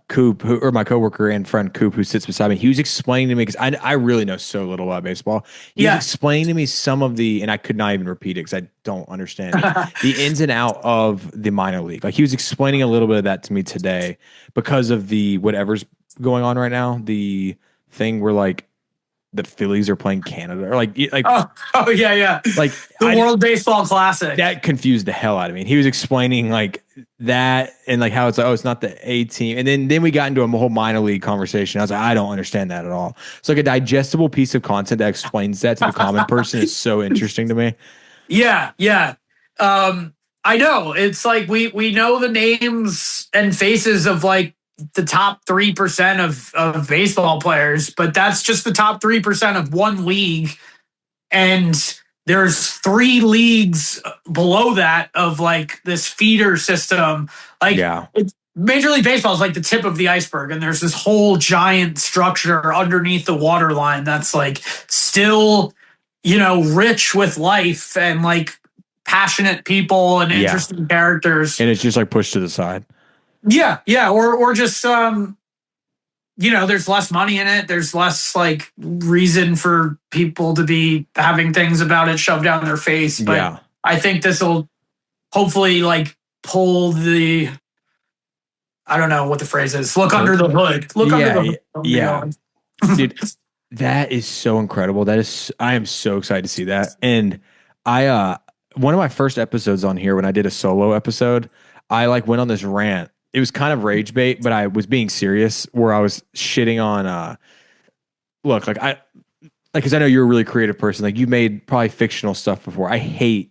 Coop, or my coworker and friend Coop, who sits beside me, he was explaining to me, because I really know so little about baseball. He was explaining to me some of the, and I could not even repeat it because I don't understand it, the ins and out of the minor league. Like he was explaining a little bit of that to me today because of the whatever's going on right now, the thing where like the Phillies are playing Canada, or like oh yeah, like the World Baseball Classic. That confused the hell out of me. And he was explaining like that, and like how it's like, oh, it's not the A team. And then we got into a whole minor league conversation. I was like, I don't understand that at all. So like a digestible piece of content that explains that to the common person is so interesting to me. Yeah. I know. It's like we know the names and faces of like the top 3% of baseball players, but that's just the top 3% of one league. And there's 3 leagues below that of like this feeder system. Like Major League Baseball is like the tip of the iceberg, and there's this whole giant structure underneath the waterline that's like still, rich with life and like passionate people and interesting characters. And it's just like pushed to the side. Yeah. Or just, there's less money in it. There's less like reason for people to be having things about it shoved down their face. But I think this will hopefully like pull the, I don't know what the phrase is. Look under the hood. Look under the hood. Yeah. Dude, that is so incredible. I am so excited to see that. And one of my first episodes on here, when I did a solo episode, I like went on this rant. It was kind of rage bait, but I was being serious, where I was shitting on, because I know you're a really creative person. Like you made probably fictional stuff before. I'm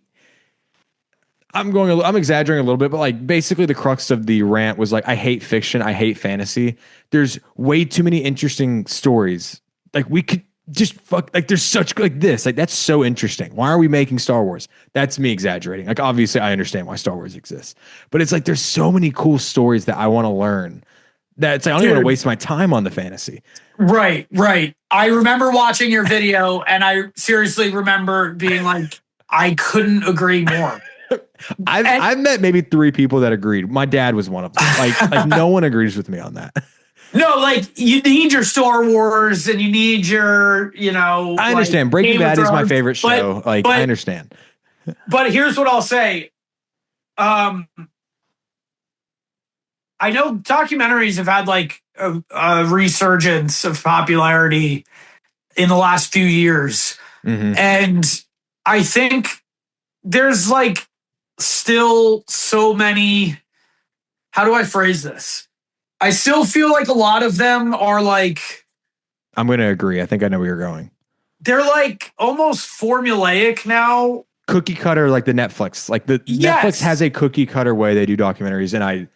exaggerating a little bit, but like basically the crux of the rant was like, I hate fiction. I hate fantasy. There's way too many interesting stories. Like we could just there's such like this, like that's so interesting. Why are we making Star Wars? That's me exaggerating. Like obviously I understand why Star Wars exists, but it's like there's so many cool stories that I want to learn that it's like I don't even want to waste my time on the fantasy. Right. I remember watching your video, and I seriously remember being like, I couldn't agree more. I've met maybe 3 people that agreed. My dad was one of them. Like no one agrees with me on that. No, like you need your Star Wars, and you need your, I understand. Like, Breaking Bad is my favorite show. I understand. But here's what I'll say. I know documentaries have had like a resurgence of popularity in the last few years. And I think there's like still so many, how do I phrase this? I still feel like a lot of them are like, I'm going to agree. I think I know where you're going. They're like almost formulaic now. Cookie cutter, like the Netflix. Like Netflix has a cookie cutter way they do documentaries, and I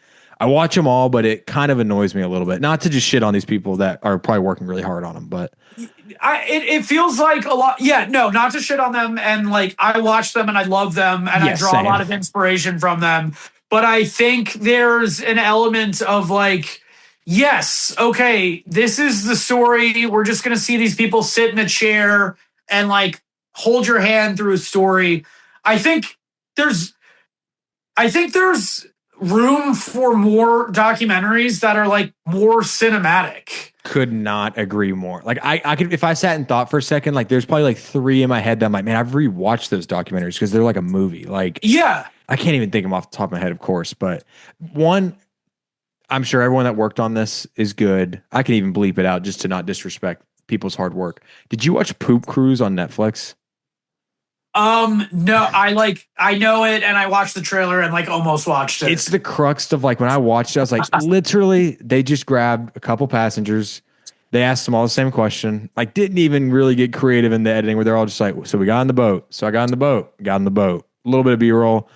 watch them all, but it kind of annoys me a little bit. Not to just shit on these people that are probably working really hard on them, but it feels like a lot. Yeah, no, not to shit on them. And like I watch them and I love them, and I draw a lot of inspiration from them. But I think there's an element of like, yes, okay, this is the story. We're just going to see these people sit in a chair and like hold your hand through a story. I think there's I think there's room for more documentaries that are like more cinematic. Could not agree more. Like I could, if I sat and thought for a second, like there's probably like three in my head that I'm like, man, I've rewatched those documentaries because they're like a movie. Like, Yeah. I can't even think of them off the top of my head, of course. But one, I'm sure everyone that worked on this is good. I can even bleep it out just to not disrespect people's hard work. Did you watch Poop Cruise on Netflix? No, I know it and I watched the trailer and like almost watched it. It's the crux of like when I watched it, I was like, literally, they just grabbed a couple passengers. They asked them all the same question. Like, didn't even really get creative in the editing where they're all just like, so we got on the boat. So I got on the boat, got on the boat. A little bit of B-roll.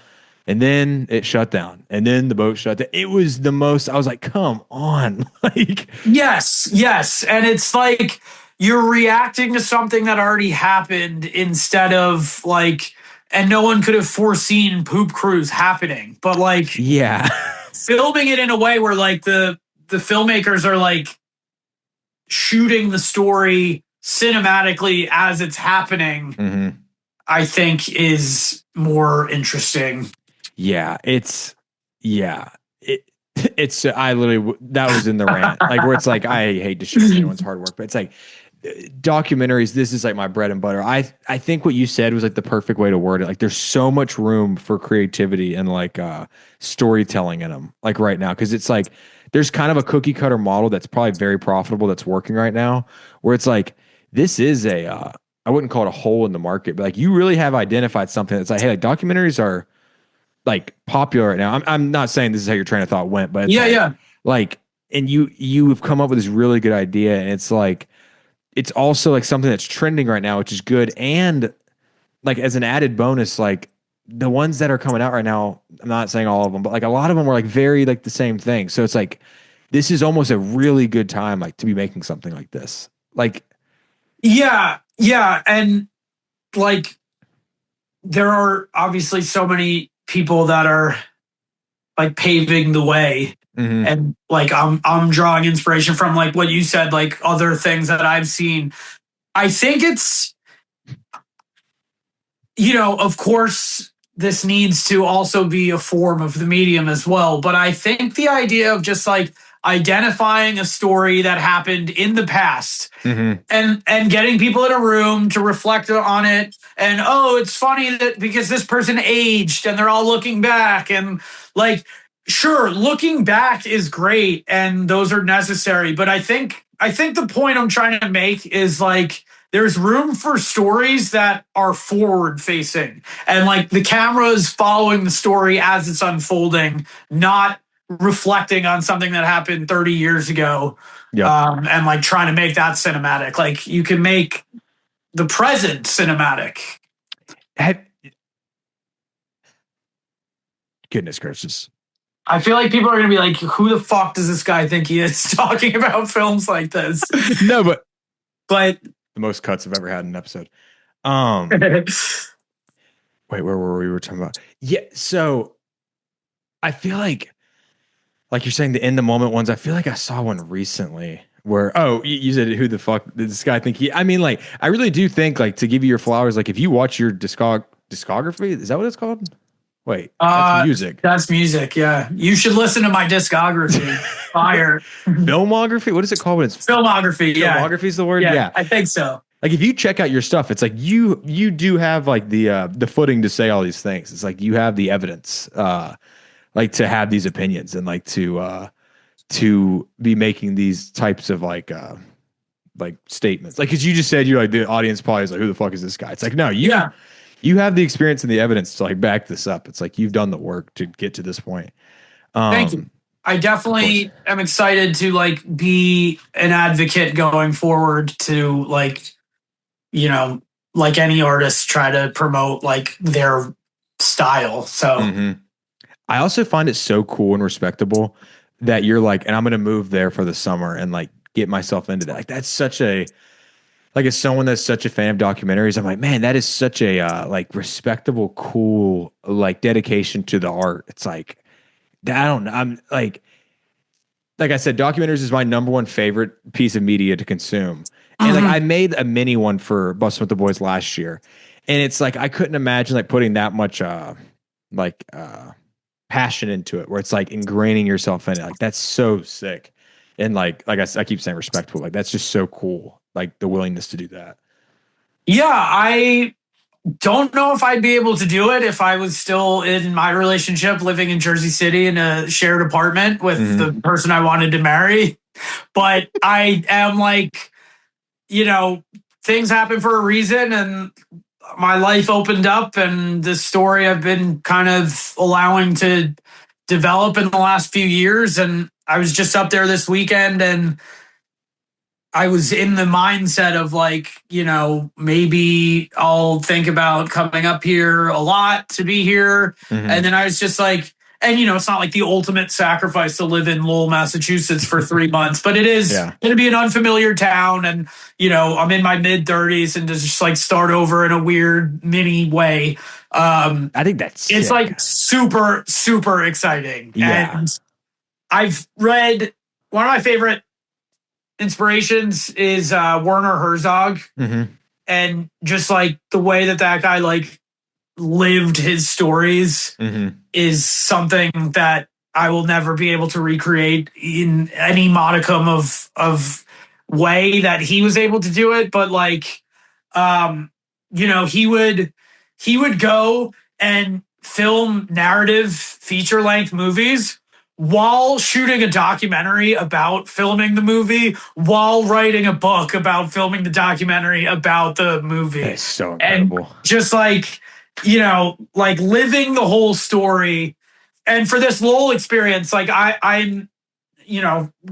And then it shut down. And then the boat shut down. It was the most, I was like, come on. Like, yes. And it's like you're reacting to something that already happened instead of like, and no one could have foreseen Poop Cruise happening. But like, yeah. filming it in a way where like the filmmakers are like shooting the story cinematically as it's happening, I think is more interesting. Yeah, I literally, that was in the rant, like where it's like, I hate to shit on anyone's hard work, but it's like documentaries, this is like my bread and butter. I think what you said was like the perfect way to word it. Like there's so much room for creativity and like storytelling in them like right now. Cause it's like, there's kind of a cookie cutter model that's probably very profitable that's working right now where it's like, this is I wouldn't call it a hole in the market, but like you really have identified something that's like, hey, like documentaries are like popular right now. I'm not saying this is how your train of thought went, but it's like, and you've come up with this really good idea, and it's like, it's also like something that's trending right now, which is good. And like as an added bonus, like the ones that are coming out right now, I'm not saying all of them, but like a lot of them were like very like the same thing. So it's like, this is almost a really good time like to be making something like this. Like, yeah. And like, there are obviously so many people that are like paving the way. And like I'm drawing inspiration from like what you said, like other things that I've seen. I think it's, of course this needs to also be a form of the medium as well, but I think the idea of just like identifying a story that happened in the past and getting people in a room to reflect on it, and it's funny that because this person aged and they're all looking back, and like, sure, looking back is great and those are necessary, but I think the point I'm trying to make is like there's room for stories that are forward facing and like the camera is following the story as it's unfolding, not reflecting on something that happened 30 years ago. And like trying to make that cinematic. Like you can make the present cinematic. Goodness gracious. I feel like people are going to be like, who the fuck does this guy think he is talking about films like this? No, but the most cuts I've ever had in an episode. Wait, where were we talking about? Yeah, so I feel like you're saying the in the moment ones. I feel like I saw one recently where you said who the fuck did this guy think he? I mean, like I really do think like to give you your flowers. Like if you watch your discography, is that what it's called? Wait, that's music. That's music. Yeah, you should listen to my discography. Fire. Filmography. What is it called when it's filmography? Yeah, filmography is the word. Yeah, I think so. Like if you check out your stuff, it's like you do have like the footing to say all these things. It's like you have the evidence, like to have these opinions and like to be making these types of like statements. Like because you just said you're like the audience probably is like who the fuck is this guy? It's like no, you have the experience and the evidence to like back this up. It's like you've done the work to get to this point. Thank you. I definitely am excited to like be an advocate going forward to like, like any artist try to promote like their style. So I also find it so cool and respectable that you're like, and I'm going to move there for the summer and like get myself into that. Like that's such a, like as someone that's such a fan of documentaries, I'm like, man, that is such a like respectable, cool, like dedication to the art. It's like, I don't know. I'm like, like I said, documentaries is my number one favorite piece of media to consume. And like I made a mini one for Bustin' with the Boys last year. And it's like I couldn't imagine like putting that much passion into it where it's like ingraining yourself in it. Like that's so sick. And like I keep saying respectful. Like that's just so cool. Like the willingness to do that. Yeah, I don't know if I'd be able to do it if I was still in my relationship living in Jersey City in a shared apartment with the person I wanted to marry. But I am like, things happen for a reason, and my life opened up, and this story I've been kind of allowing to develop in the last few years. And I was just up there this weekend, and I was in the mindset of like, maybe I'll think about coming up here a lot to be here. And then I was just like, and it's not like the ultimate sacrifice to live in Lowell, Massachusetts for 3 months, but it is going to be an unfamiliar town. And, I'm in my mid 30s and to just like start over in a weird mini way. I think it's sick. Like super, super exciting. Yeah. And I've read one of my favorite inspirations is Werner Herzog, and just like the way that guy like lived his stories is something that I will never be able to recreate in any modicum of way that he was able to do it. But like, he would go and film narrative feature length movies while shooting a documentary about filming the movie, while writing a book about filming the documentary about the movie. That's so incredible. And just like, like living the whole story. And for this Lowell experience, like I'm,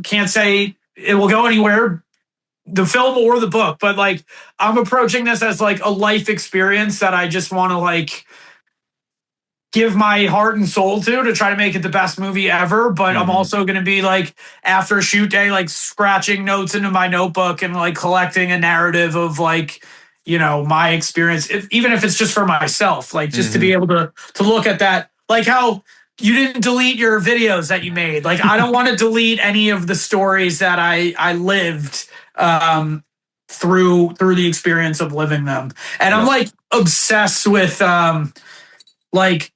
can't say it will go anywhere, the film or the book, but like I'm approaching this as like a life experience that I just want to like give my heart and soul to try to make it the best movie ever. But I'm also going to be like, after a shoot day, like scratching notes into my notebook and like collecting a narrative of like, my experience, even if it's just for myself, like just to be able to look at that, like how you didn't delete your videos that you made. Like, I don't want to delete any of the stories that I lived through the experience of living them. And I'm like obsessed with like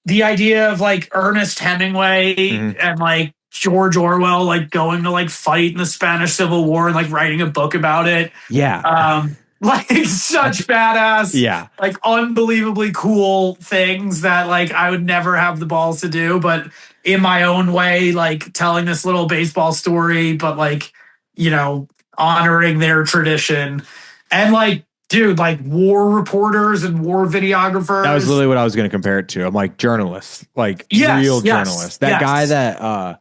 the idea of like Ernest Hemingway and like George Orwell, like going to like fight in the Spanish Civil War and like writing a book about it. Yeah. Like such badass, like unbelievably cool things that like I would never have the balls to do, but in my own way, like telling this little baseball story, but like, honoring their tradition. And like, dude, like war reporters and war videographers. That was literally what I was going to compare it to. I'm like journalists, like real journalists. That guy that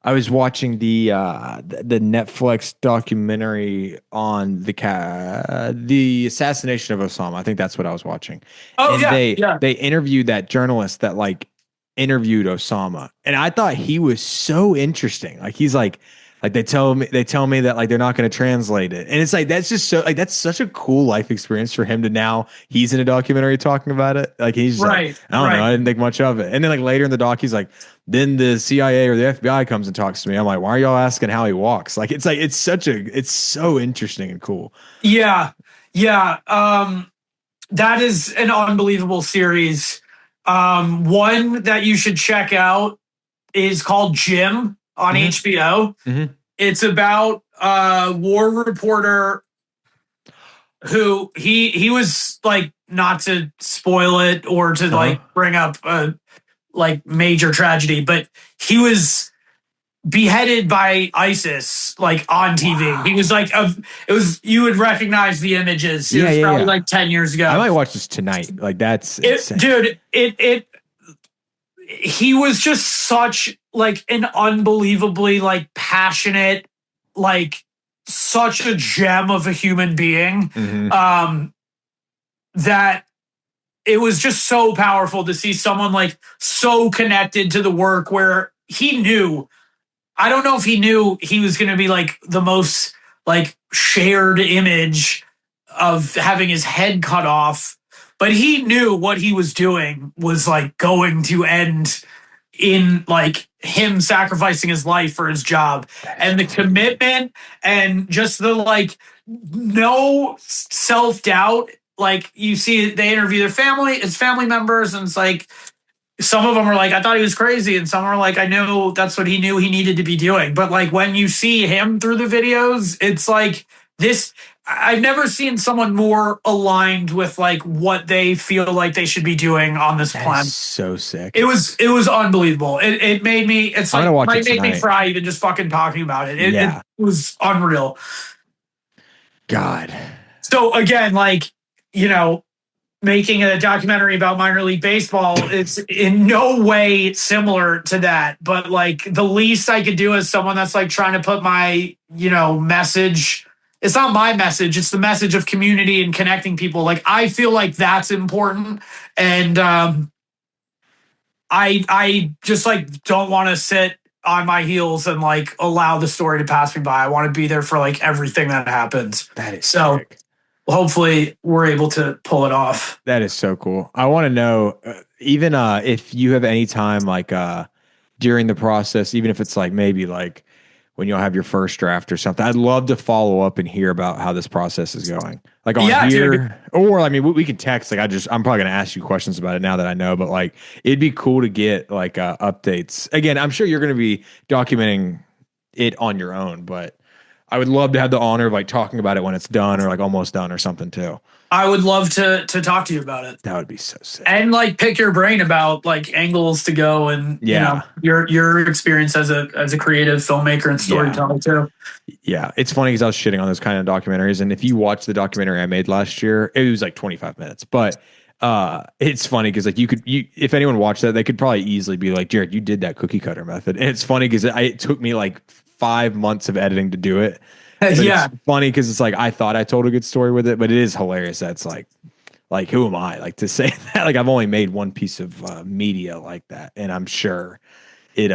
I was watching the Netflix documentary on the assassination of Osama. I think that's what I was watching. Oh, and they interviewed that journalist that like interviewed Osama, and I thought he was so interesting. Like he's like they tell me that like they're not going to translate it, and it's like that's just so like that's such a cool life experience for him to now he's in a documentary talking about it. Like he's just like, I don't know, I didn't think much of it. And then like later in the doc, he's like, then the CIA or the FBI comes and talks to me. I'm like, why are y'all asking how he walks? Like it's so interesting and cool. Yeah. That is an unbelievable series. One that you should check out is called Jim on HBO. It's about a war reporter who he was like, not to spoil it or to like bring up a like major tragedy, but he was beheaded by ISIS like on TV. Wow. He was like you would recognize the images. It was probably like 10 years ago. I might watch this tonight. Like that's insane. Dude, he was just such like an unbelievably like passionate, like such a gem of a human being. That it was just so powerful to see someone like so connected to the work where he knew, I don't know if he knew he was going to be like the most like shared image of having his head cut off, but he knew what he was doing was like going to end in like him sacrificing his life for his job and the commitment and just the like no self-doubt. Like you see they interview their family, his family members, and it's like some of them are like, I thought he was crazy, and some are like, I know that's what he knew he needed to be doing. But like when you see him through the videos, it's like this. I've never seen someone more aligned with like what they feel like they should be doing on this planet. So sick. It was unbelievable. It made me. It's I'm like gonna watch might it make me tonight. cry even just fucking talking about it. It was unreal. God. So again, like, you know, making a documentary about minor league baseball, it's in no way similar to that. But like the least I could do as someone that's like trying to put my, you know, message. It's not my message. It's the message of community and connecting people. Like I feel like that's important. And I just like don't want to sit on my heels and like allow the story to pass me by. I want to be there for like everything that happens. That is so sick. Hopefully we're able to pull it off. That is so cool. I want to know, even if you have any time, like during the process, even if it's like maybe like when you'll have your first draft or something, I'd love to follow up and hear about how this process is going. Like on here, dude. Or I mean, we can text. Like I'm probably gonna ask you questions about it now that I know. But like, it'd be cool to get like updates. Again, I'm sure you're gonna be documenting it on your own, but I would love to have the honor of like talking about it when it's done or like almost done or something too. I would love to talk to you about it. That would be so sick. And like pick your brain about like angles to go and you know your experience as a creative filmmaker and storyteller too. Yeah, it's funny because I was shitting on those kind of documentaries, and if you watch the documentary I made last year, it was like 25 minutes, but it's funny because like you if anyone watched that, they could probably easily be like, Jarod, you did that cookie cutter method. And it's funny because it took me like 5 months of editing to do it. But it's funny because it's like I thought I told a good story with it, but it is hilarious. That's like who am I like to say that? Like I've only made one piece of media like that, and I'm sure it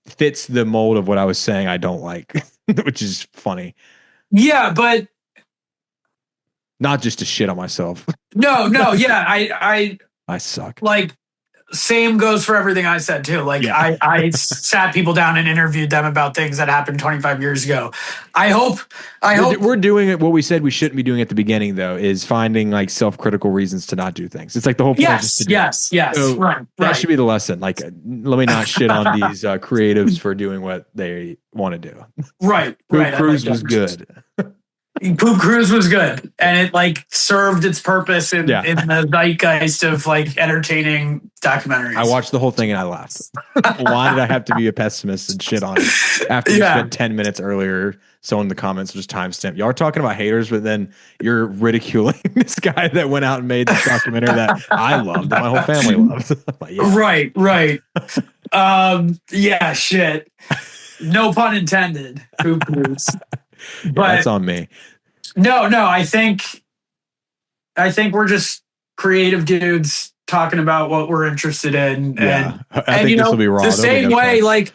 fits the mold of what I was saying I don't like, which is funny. Yeah, but not just to shit on myself. No, yeah, I suck. Like same goes for everything I said too. Like I sat people down and interviewed them about things that happened 25 years ago. I hope we're doing it. What we said we shouldn't be doing at the beginning though is finding like self-critical reasons to not do things. It's like the whole point. Yes. So right. That should be the lesson. Like, let me not shit on these creatives for doing what they want to do. Right. Poop Cruise was good. Poop Cruise was good, and it like served its purpose in the zeitgeist of like entertaining documentaries. I watched the whole thing and I laughed. Why did I have to be a pessimist and shit on it after you spent 10 minutes earlier? So in the comments was timestamp. Y'all are talking about haters, but then you're ridiculing this guy that went out and made this documentary that I loved, that my whole family loved. Like, right. Yeah, shit. No pun intended. Poop Cruise. But that's on me. No, I think we're just creative dudes talking about what we're interested in. And I think this will be raw. The same way, like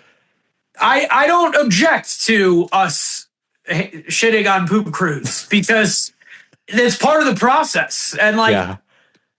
I don't object to us shitting on Poop Cruise because it's part of the process. And like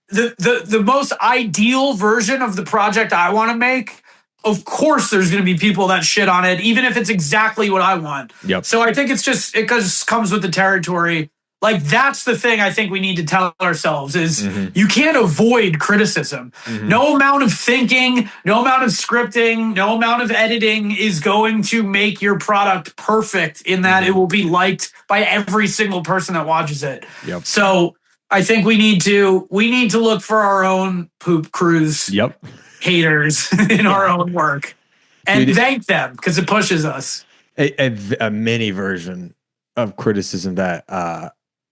the most ideal version of the project I want to make, of course there's going to be people that shit on it, even if it's exactly what I want. Yep. So I think it just comes with the territory. Like that's the thing I think we need to tell ourselves is you can't avoid criticism. No amount of thinking, no amount of scripting, no amount of editing is going to make your product perfect in that it will be liked by every single person that watches it. Yep. So I think we need to look for our own Poop Cruise haters in our own work and thank them because it pushes us. A mini version of criticism that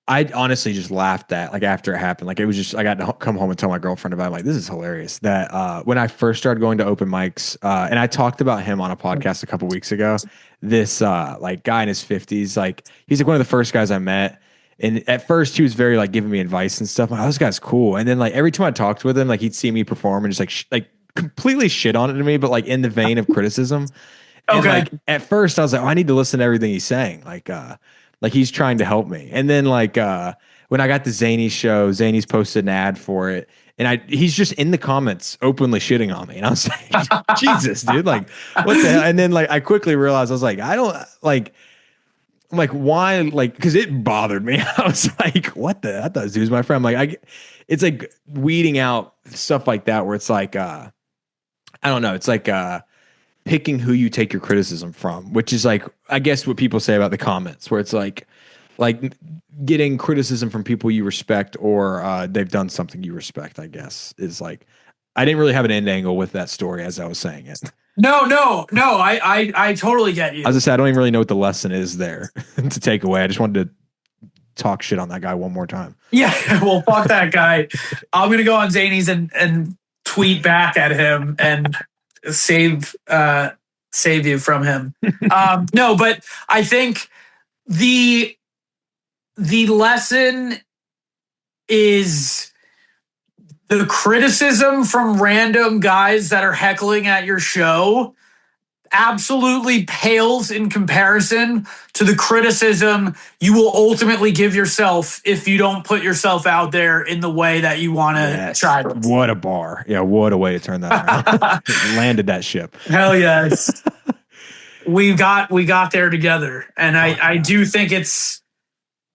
I honestly just laughed at, like after it happened. Like it was just, I got to come home and tell my girlfriend about it. I'm like, this is hilarious. That when I first started going to open mics, and I talked about him on a podcast a couple weeks ago, this like guy in his 50s, like he's like one of the first guys I met. And at first he was very like giving me advice and stuff. I'm like, oh, this guy's cool. And then like every time I talked with him, like he'd see me perform and just like completely shit on it to me, but like in the vein of criticism. And like at first I was like, oh, I need to listen to everything he's saying. Like he's trying to help me. And then like when I got the Zany's show, Zany's posted an ad for it. And he's just in the comments openly shitting on me. And I was like, Jesus, dude, like, what the hell? And then like I quickly realized, I was like, I don't like, I'm like, why? Like, because it bothered me. I was like, what the? I thought this dude was my friend. Like, it's like weeding out stuff like that where it's like, I don't know. It's like picking who you take your criticism from, which is like, I guess what people say about the comments, where it's like getting criticism from people you respect or they've done something you respect, I guess, is like, I didn't really have an end angle with that story as I was saying it. No. I totally get you. As I said, I don't even really know what the lesson is there to take away. I just wanted to talk shit on that guy one more time. Yeah, well, fuck that guy. I'm gonna go on Zany's and tweet back at him and save you from him. No, but I think the lesson is the criticism from random guys that are heckling at your show absolutely pales in comparison to the criticism you will ultimately give yourself if you don't put yourself out there in the way that you want to try. What a bar. Yeah, what a way to turn that around. Landed that ship. Hell yes. we got there together. And I do think it's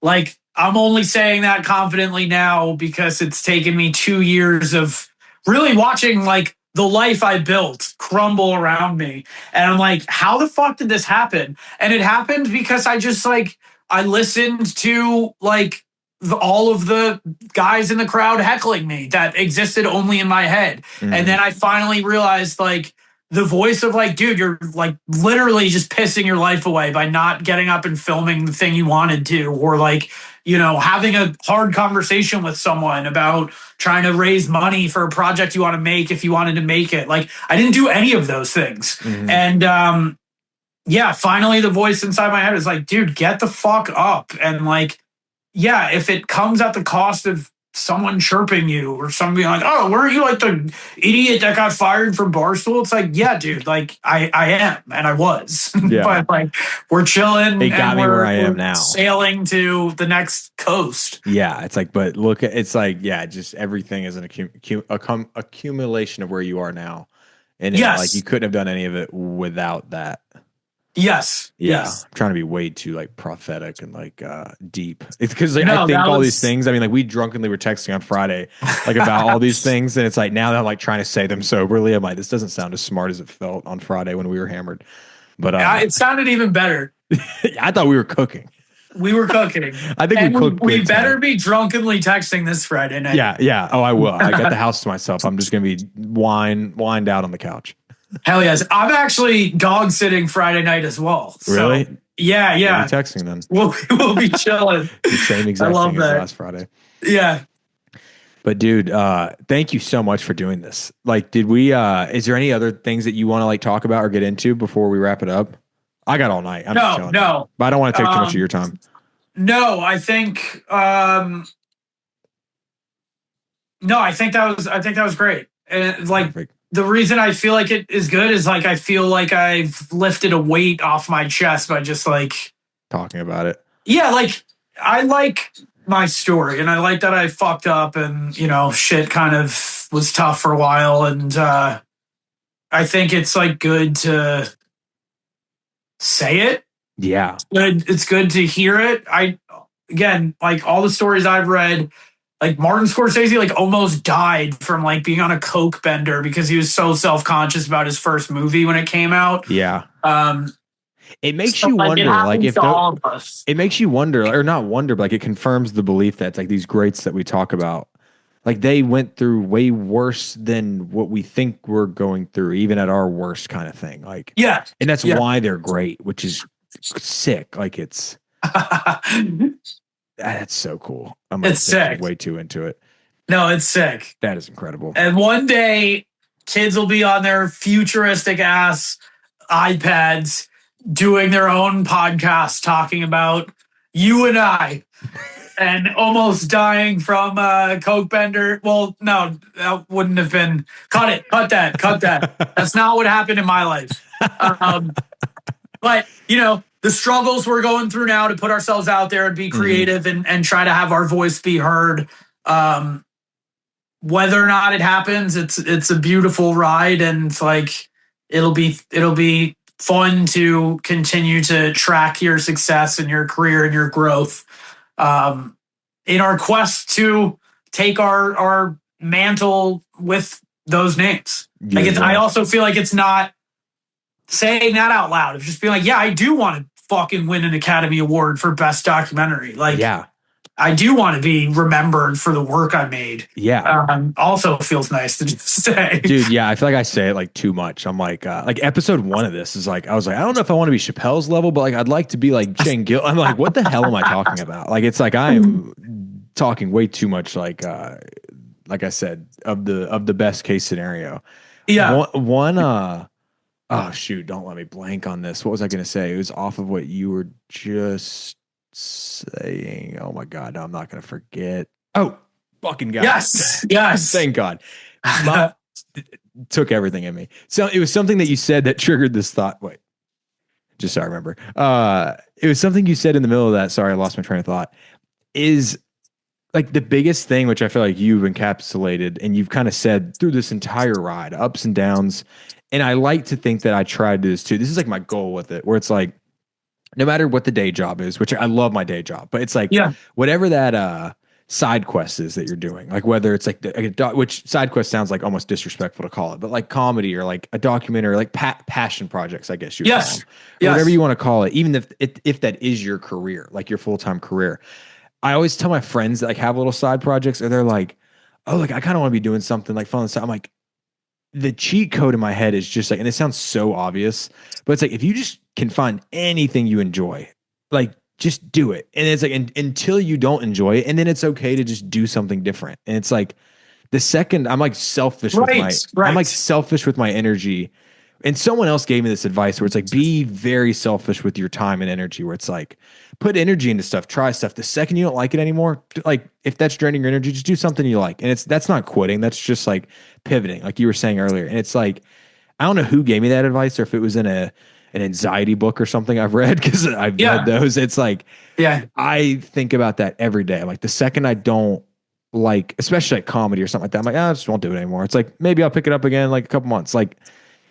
like, I'm only saying that confidently now because it's taken me 2 years of really watching like the life I built crumble around me. And I'm like, how the fuck did this happen? And it happened because I just like, I listened to like all of the guys in the crowd heckling me that existed only in my head. Mm. And then I finally realized like the voice of like, dude, you're like literally just pissing your life away by not getting up and filming the thing you wanted to, or like, you know, having a hard conversation with someone about trying to raise money for a project you want to make if you wanted to make it. Like, I didn't do any of those things. Mm-hmm. And yeah, finally the voice inside my head is like, dude, get the fuck up. And like, yeah, if it comes at the cost of someone chirping you or someone being like, oh, weren't you like the idiot that got fired from Barstool? It's like, yeah, dude, like I am, and I was. Yeah. But like, we're chilling. It got me where I am now. Sailing to the next coast. Yeah, it's like, but look, it's like, yeah, just everything is an accumulation of where you are now. And yes. Like, you couldn't have done any of it without that. Yes. Yeah. Yes. I'm trying to be way too like prophetic and like deep. It's because like, I think all these things, I mean, like we drunkenly were texting on Friday like about all these things, and it's like now that I'm like trying to say them soberly, I'm like, this doesn't sound as smart as it felt on Friday when we were hammered. But it sounded even better. I thought we were cooking. We were cooking. I think we better be drunkenly texting this Friday night. Yeah. Oh, I will. I got the house to myself. I'm just gonna be wined out on the couch. Hell yes. I'm actually dog sitting Friday night as well. So, really? Yeah. We'll be texting then. We'll be chilling. The same exact thing as last Friday. Yeah. But dude, thank you so much for doing this. Like, did we is there any other things that you want to like talk about or get into before we wrap it up? I got all night. No. But I don't want to take too much of your time. No, I think I think that was great. And like, perfect. The reason I feel like it is good is like I feel like I've lifted a weight off my chest by just like talking about it. Yeah, like I like my story, and I like that I fucked up, and you know, shit kind of was tough for a while, and I think it's like good to say it. Yeah, it's good to hear it. Again, like all the stories I've read. Like Martin Scorsese like almost died from like being on a coke bender because he was so self-conscious about his first movie when it came out. Yeah. It makes you wonder, like if it makes you wonder, or not wonder, but like it confirms the belief that it's like these greats that we talk about, like they went through way worse than what we think we're going through, even at our worst kind of thing. Like, yeah. And that's why they're great, which is sick. Like it's that's so cool. It's sick. Way too into it. No, it's sick. That is incredible. And one day, kids will be on their futuristic ass iPads doing their own podcast talking about you and I and almost dying from coke bender. Well, no, that wouldn't have been. Cut it. Cut that. That's not what happened in my life. But, you know, the struggles we're going through now to put ourselves out there and be creative and try to have our voice be heard. whether or not it happens, it's a beautiful ride, and it's like it'll be fun to continue to track your success and your career and your growth in our quest to take our mantle with those names. Like I also feel like it's not saying that out loud. It's just being like, yeah, I do want to fucking win an Academy Award for Best Documentary. Like, yeah, I do want to be remembered for the work I made. Yeah. Also feels nice to just say. Dude, yeah, I feel like I say it like too much. I'm like episode 1 of this is like, I was like, I don't know if I want to be Chappelle's level, but like, I'd like to be like Shane Gill. I'm like, what the hell am I talking about? Like, it's like, I'm talking way too much. Like I said, of the best case scenario. Yeah. Oh shoot, don't let me blank on this. What was I going to say? It was off of what you were just saying. Oh my God, no, I'm not going to forget. Oh, fucking God. Yes. Thank God. Took everything in me. So it was something that you said that triggered this thought. Wait, just so I remember. It was something you said in the middle of that. Sorry, I lost my train of thought. Is like the biggest thing, which I feel like you've encapsulated and you've kind of said through this entire ride, ups and downs. And I like to think that I tried this too. This is like my goal with it, where it's like, no matter what the day job is, which I love my day job, but it's like, whatever that side quest is that you're doing, like whether it's like which side quest sounds like almost disrespectful to call it, but like comedy or like a documentary, like passion projects, I guess you would call them, or whatever you want to call it, even if that is your career, like your full-time career. I always tell my friends that like have little side projects, or they're like, oh, like I kind of want to be doing something like fun. I'm like, the cheat code in my head is just like, and it sounds so obvious, but it's like, if you just can find anything you enjoy, like just do it. And it's like, until you don't enjoy it. And then it's okay to just do something different. And it's like the second I'm like selfish I'm like selfish with my energy. And someone else gave me this advice where it's like, be very selfish with your time and energy, where it's like, put energy into stuff, try stuff. The second you don't like it anymore, like if that's draining your energy, just do something you like. And that's not quitting. That's just like pivoting, like you were saying earlier. And it's like, I don't know who gave me that advice, or if it was in an anxiety book or something I've read, because I've read those. It's like, I think about that every day. I'm like, the second I don't like, especially like comedy or something like that, I'm like, I just won't do it anymore. It's like, maybe I'll pick it up again in like a couple months. Like,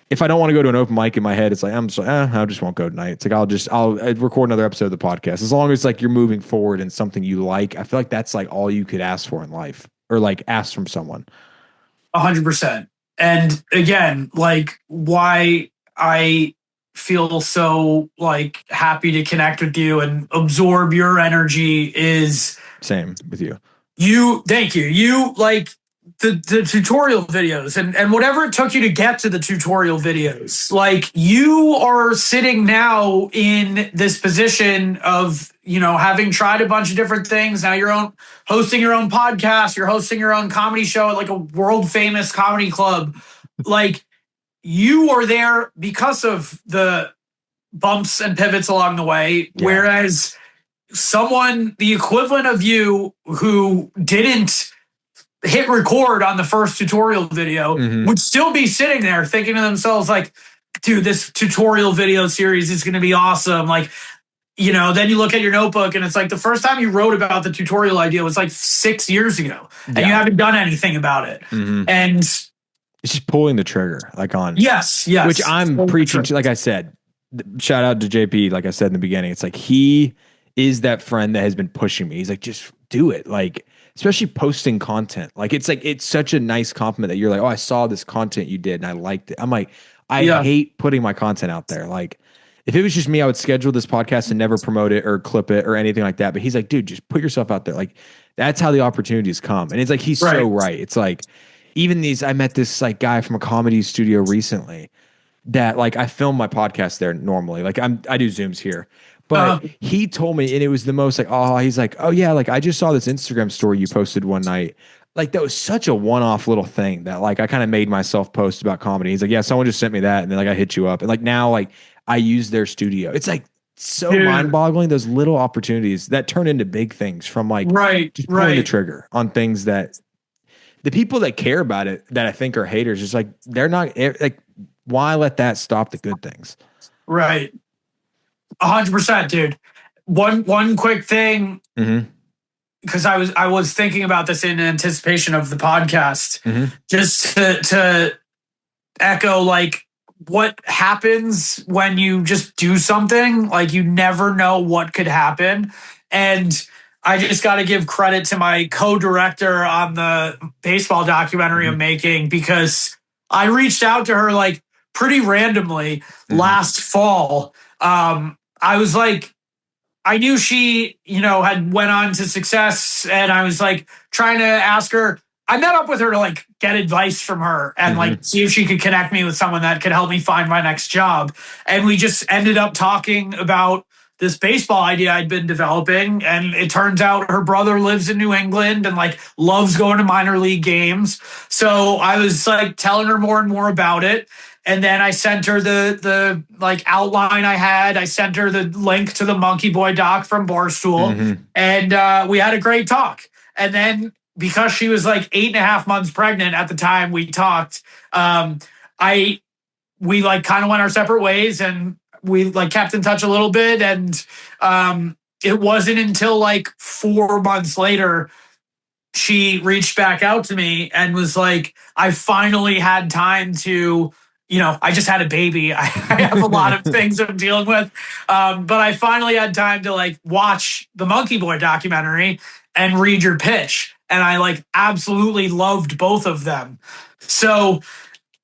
if I don't want to go to an open mic in my head, it's like, I just won't go tonight. It's like, I'll record another episode of the podcast. As long as like you're moving forward in something you like, I feel like that's like all you could ask for in life, or like ask from someone. 100%. And again, like why I feel so like happy to connect with you and absorb your energy is same with you. Thank you. You like the tutorial videos and whatever it took you to get to the tutorial videos. Like you are sitting now in this position of, having tried a bunch of different things. Now you're hosting your own podcast, you're hosting your own comedy show at like a world famous comedy club. Like you are there because of the bumps and pivots along the way. Yeah. Whereas someone, the equivalent of you who didn't hit record on the first tutorial video would still be sitting there thinking to themselves like, dude, this tutorial video series is going to be awesome. Like, then you look at your notebook and it's like the first time you wrote about the tutorial idea was like 6 years ago and you haven't done anything about it. And it's just pulling the trigger like on. Yes. Which I'm preaching to, like I said, shout out to JP. Like I said in the beginning, it's like, he is that friend that has been pushing me. He's like, just do it. Like, especially posting content. Like, it's such a nice compliment that you're like, oh, I saw this content you did and I liked it. I'm like, I hate putting my content out there. Like, if it was just me, I would schedule this podcast and never promote it or clip it or anything like that. But he's like, dude, just put yourself out there. Like, that's how the opportunities come. And it's like, he's so right. It's like, even I met this like guy from a comedy studio recently that like, I film my podcast there normally. Like I do Zooms here. But he told me, and it was the most like, he's like, oh yeah, like I just saw this Instagram story you posted one night. Like that was such a one-off little thing that like I kind of made myself post about comedy. He's like, yeah, someone just sent me that, and then like I hit you up, and like now like I use their studio. It's like so mind-boggling, those little opportunities that turn into big things from like just pulling the trigger on things that the people that care about it that I think are haters, just like they're not like, why let that stop the good things? Right. 100%, dude. One quick thing. because I was thinking about this in anticipation of the podcast, just to echo like what happens when you just do something. Like you never know what could happen. And I just got to give credit to my co-director on the baseball documentary I'm making, because I reached out to her like pretty randomly last fall. I was like, I knew she, had went on to success, and I was like trying to ask her. I met up with her to like get advice from her and like see if she could connect me with someone that could help me find my next job. And we just ended up talking about this baseball idea I'd been developing. And it turns out her brother lives in New England and like loves going to minor league games. So I was like telling her more and more about it. And then I sent her the like outline I had. I sent her the link to the Monkey Boy doc from Barstool. And we had a great talk. And then because she was like 8.5 months pregnant at the time we talked, we like kind of went our separate ways, and we like kept in touch a little bit. And it wasn't until like 4 months later she reached back out to me and was like, I finally had time to, I just had a baby. I have a lot of things I'm dealing with. But I finally had time to like watch the Monkey Boy documentary and read your pitch. And I like absolutely loved both of them. So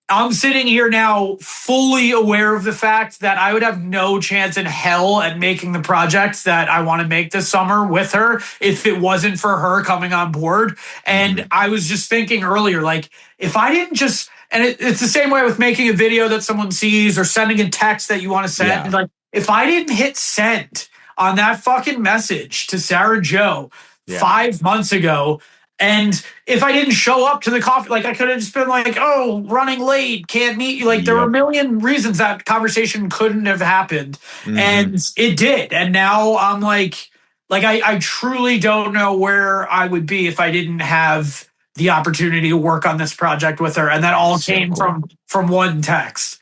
I'm sitting here now fully aware of the fact that I would have no chance in hell at making the project that I want to make this summer with her if it wasn't for her coming on board. And I was just thinking earlier, like, if I didn't just, and it's the same way with making a video that someone sees or sending a text that you want to send. Yeah. Like, if I didn't hit send on that fucking message to Sarah Joe 5 months ago, and if I didn't show up to the coffee, like I could have just been like, oh, running late, can't meet you. Like there were a million reasons that conversation couldn't have happened. And it did. And now I'm like I truly don't know where I would be if I didn't have the opportunity to work on this project with her. And that all came from one text.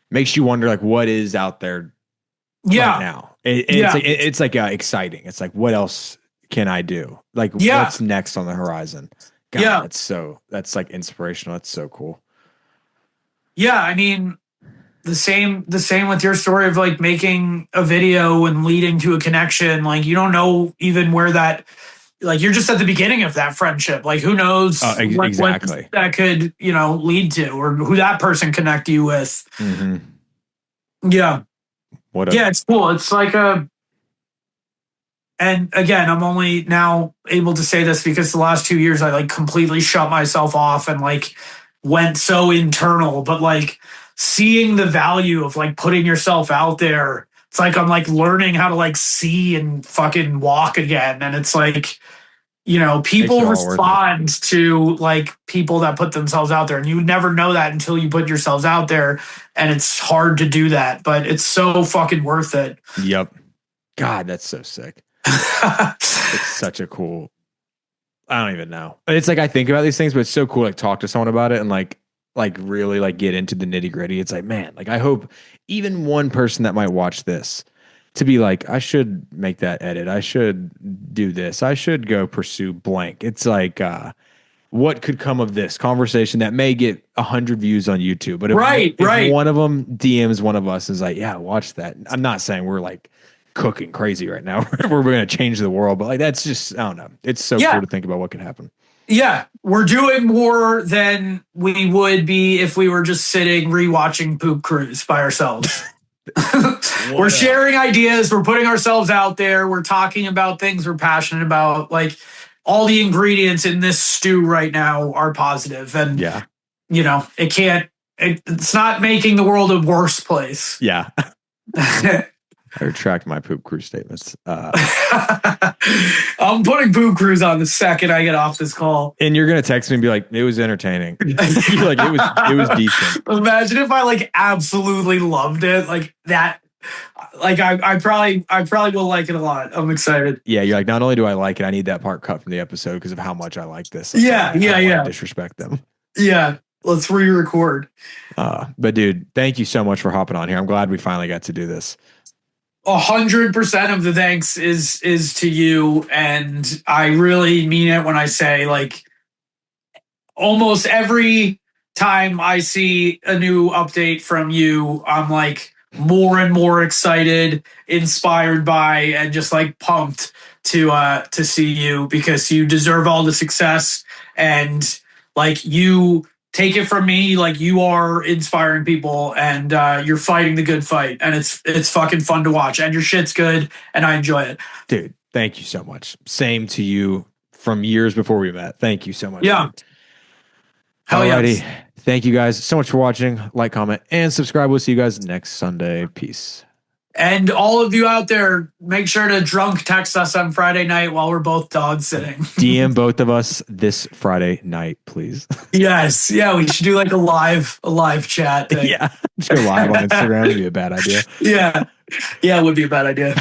Makes you wonder like what is out there right now. It's like exciting. It's like, what else can I do? Like what's next on the horizon? God, that's like inspirational. That's so cool. Yeah. I mean, the same with your story of like making a video and leading to a connection. Like you don't know even where that, like you're just at the beginning of that friendship. Like who knows exactly what that could, lead to, or who that person connect you with. Yeah. It's cool. It's like and again, I'm only now able to say this because the last 2 years I like completely shut myself off and like went so internal, but like seeing the value of like putting yourself out there, it's like I'm like learning how to like see and fucking walk again. And it's like, people respond to like people that put themselves out there, and you never know that until you put yourselves out there, and it's hard to do that, but it's so fucking worth it. Yep. God, that's so sick. It's such a cool, I don't even know. It's like I think about these things, but it's so cool like talk to someone about it and like really like get into the nitty gritty. It's like, man, like I hope even one person that might watch this to be like, I should make that edit. I should do this. I should go pursue blank. It's like, what could come of this conversation that may get 100 views on YouTube? But if one of them DMs one of us is like, yeah, watch that. I'm not saying we're like cooking crazy right now. We're going to change the world, but like, that's just, I don't know. It's so cool to think about what could happen. Yeah. We're doing more than we would be if we were just sitting, rewatching Poop Cruise by ourselves. We're sharing ideas. We're putting ourselves out there. We're talking about things we're passionate about. Like all the ingredients in this stew right now are positive. And, it's not making the world a worse place. Yeah. I retract my Poop Cruise statements. I'm putting Poop Cruise on the second I get off this call. And you're going to text me and be like, it was entertaining. You're like, it was decent. Imagine if I like absolutely loved it. Like that. Like I probably will like it a lot. I'm excited. Yeah. You're like, not only do I like it, I need that part cut from the episode because of how much I like this. Yeah. I don't want to disrespect them. Yeah. Let's re-record. But dude, thank you so much for hopping on here. I'm glad we finally got to do this. 100% of the thanks is to you, and I really mean it when I say, like, almost every time I see a new update from you, I'm like more and more excited, inspired by, and just like pumped to see you, because you deserve all the success. And like, you take it from me, like, you are inspiring people, and you're fighting the good fight, and it's fucking fun to watch, and your shit's good, and I enjoy it. Dude, thank you so much. Same to you from years before we met. Thank you so much. Yeah. Dude. Hell Alrighty. yes. Thank you guys so much for watching. Like, comment, and subscribe. We'll see you guys next Sunday. Peace. And all of you out there, make sure to drunk text us on Friday night while we're both dog sitting. DM both of us this Friday night, please. Yes. Yeah, we should do like a live chat thing. Yeah. Just go live on Instagram would be a bad idea. Yeah. Yeah, it would be a bad idea.